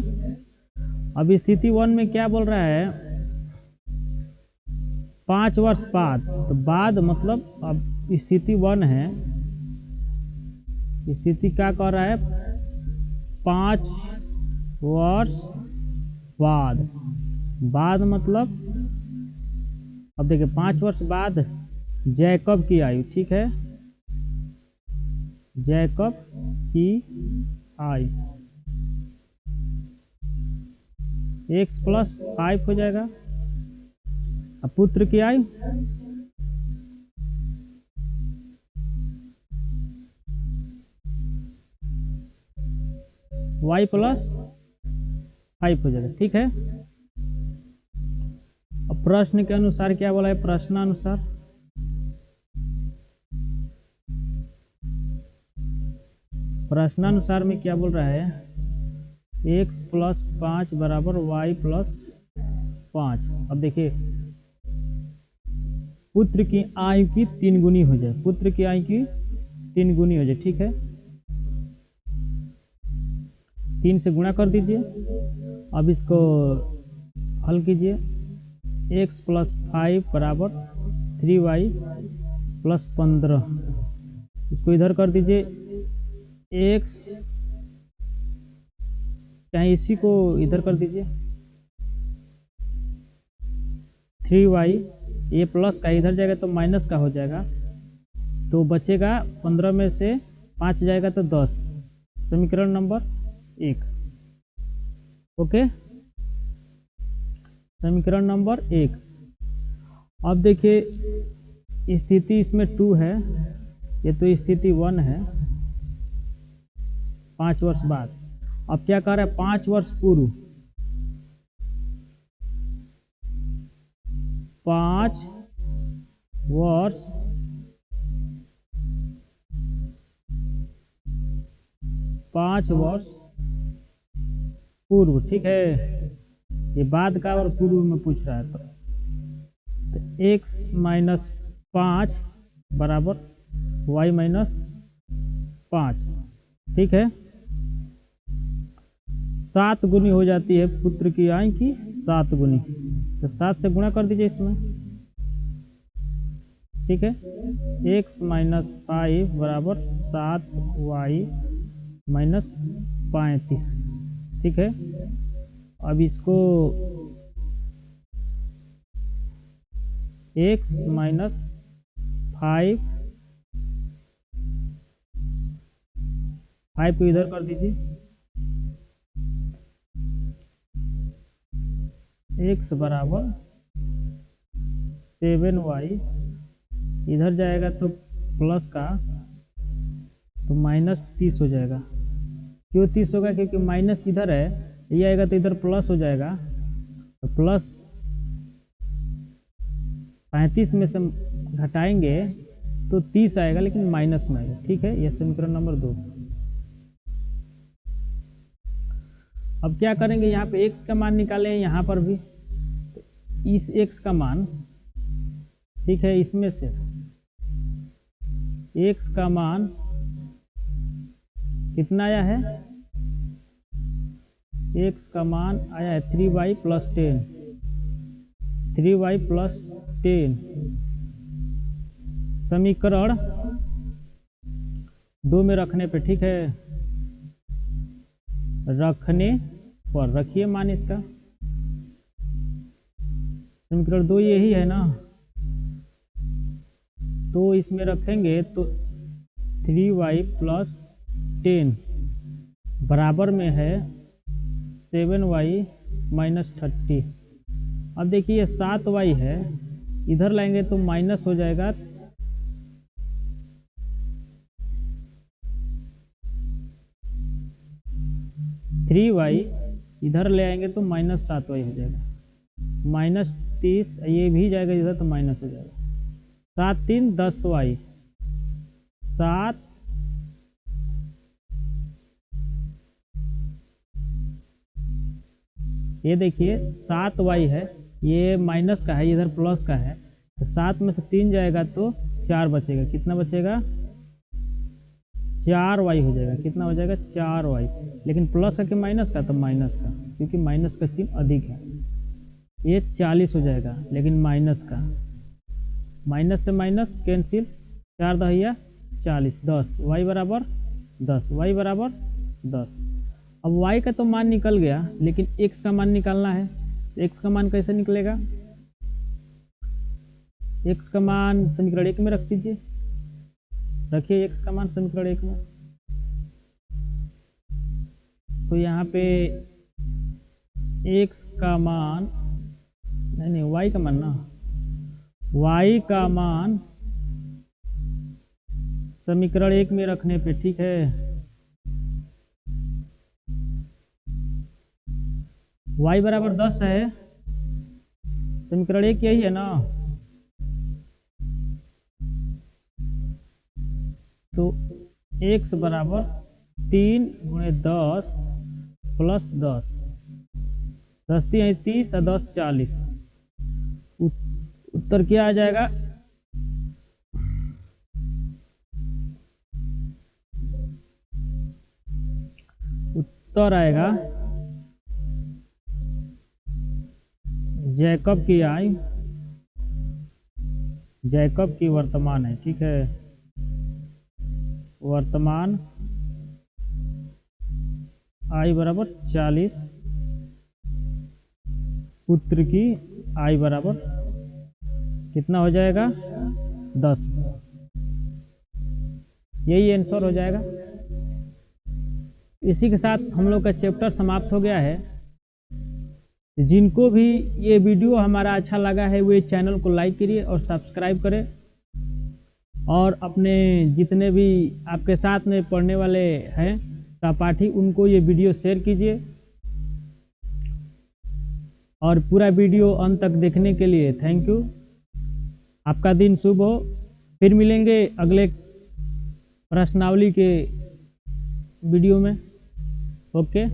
अब स्थिति 1 में क्या बोल रहा है 5 वर्ष बाद। तो बाद मतलब अब स्थिति 1 है स्थिति क्या कह रहा है 5 वर्ष बाद मतलब अब देखिए 5 वर्ष बाद जैकब की आयु। ठीक है जैकब की आयु x + 5 हो जाएगा। अब पुत्र की आयु y + 5 हो जाएगा। ठीक है। अब प्रश्न के अनुसार क्या बोला है प्रश्नानुसार में क्या बोल रहा है x + 5 बराबर y + 5। अब देखिए पुत्र की आयु की 3 गुनी हो जाए ठीक है। 3 से गुणा कर दीजिए। अब इसको हल कीजिए x + 5 बराबर 3y + 15। इसको इधर कर दीजिए x चाहे इसी को इधर कर दीजिए 3y ये प्लस का इधर जाएगा तो माइनस का हो जाएगा तो बचेगा 15 में से 5 जाएगा तो 10। समीकरण नंबर 1। ओके समीकरण नंबर 1। अब देखिए स्थिति इसमें 2 है ये तो स्थिति 1 है 5 वर्ष बाद। अब क्या कर रहा है 5 वर्ष पूर्व 5 वर्ष पूर्व। ठीक है ये बाद का और पूर्व में पूछ रहा है तो x - 5 बराबर y - 5। ठीक है 7 गुनी हो जाती है पुत्र की आयु की 7 गुनी तो 7 से गुणा कर दीजिए इसमें। ठीक है x - 5 बराबर 7y - 35। ठीक है अब इसको x - 5 5 को इधर कर दीजिए, x बराबर 7y, इधर जाएगा तो प्लस का तो -30 हो जाएगा। क्यों 30 होगा? क्योंकि माइनस इधर है, ये आएगा तो इधर प्लस हो जाएगा, तो प्लस 35 में से घटाएंगे तो 30 आएगा, लेकिन माइनस में आएगा। ठीक है, यह समीकरण नंबर 2। अब क्या करेंगे, यहाँ पे x का मान निकाले, यहाँ पर भी तो इस x का मान, ठीक है, इसमें से x का मान कितना आया है? x का मान आया है 3y प्लस 10, 3y प्लस 10। समीकरण 2 में रखने पे, ठीक है, रखने पर रखिए मान इसका। समीकरण 2 यही है ना, तो इसमें रखेंगे तो 3y प्लस 10 बराबर में है 7y माइनस 30। अब देखिए 7y है, इधर लाएंगे तो माइनस हो जाएगा, -3y इधर ले आएंगे तो -7y हो जाएगा, -30 ये भी जाएगा इधर तो माइनस हो जाएगा, 7 3 10y, 7 ये देखिए 7y है, ये माइनस का है, इधर प्लस का है, तो 7 में से 3 जाएगा तो 4 बचेगा। कितना बचेगा? 4y हो जाएगा। कितना हो जाएगा? 4y। लेकिन प्लस का कि माइनस का? तो माइनस का, क्योंकि माइनस का चिन्ह अधिक है। ये 40 हो जाएगा, लेकिन माइनस का, माइनस से माइनस कैंसिल, 4 दहिया 40, 10, y बराबर 10, y बराबर 10। अब y का तो मान निकल गया, लेकिन x का मान निकालना है। x का मान कैसे निकलेगा? x का मान समीकरण 1 में रख दीजिए, रखिए x का मान समीकरण 1 में। तो यहाँ पे x का मान, नहीं y का मान ना, y का मान समीकरण 1 में रखने पे, ठीक है, y बराबर 10 है, समीकरण 1 यही है ना, तो x बराबर 3 गुणे 10 प्लस 10, 10 3 30 और 10 40। उत्तर क्या आ जाएगा? उत्तर आएगा जैकब की आय, जैकब की वर्तमान है, ठीक है, वर्तमान आय बराबर 40, पुत्र की आय बराबर कितना हो जाएगा? 10। यही आंसर हो जाएगा। इसी के साथ हम लोग का चैप्टर समाप्त हो गया है। जिनको भी ये वीडियो हमारा अच्छा लगा है वे चैनल को लाइक करिए और सब्सक्राइब करें, और अपने जितने भी आपके साथ में पढ़ने वाले हैं सहपाठी उनको ये वीडियो शेयर कीजिए, और पूरा वीडियो अंत तक देखने के लिए थैंक यू। आपका दिन शुभ हो। फिर मिलेंगे अगले प्रश्नावली के वीडियो में। ओके।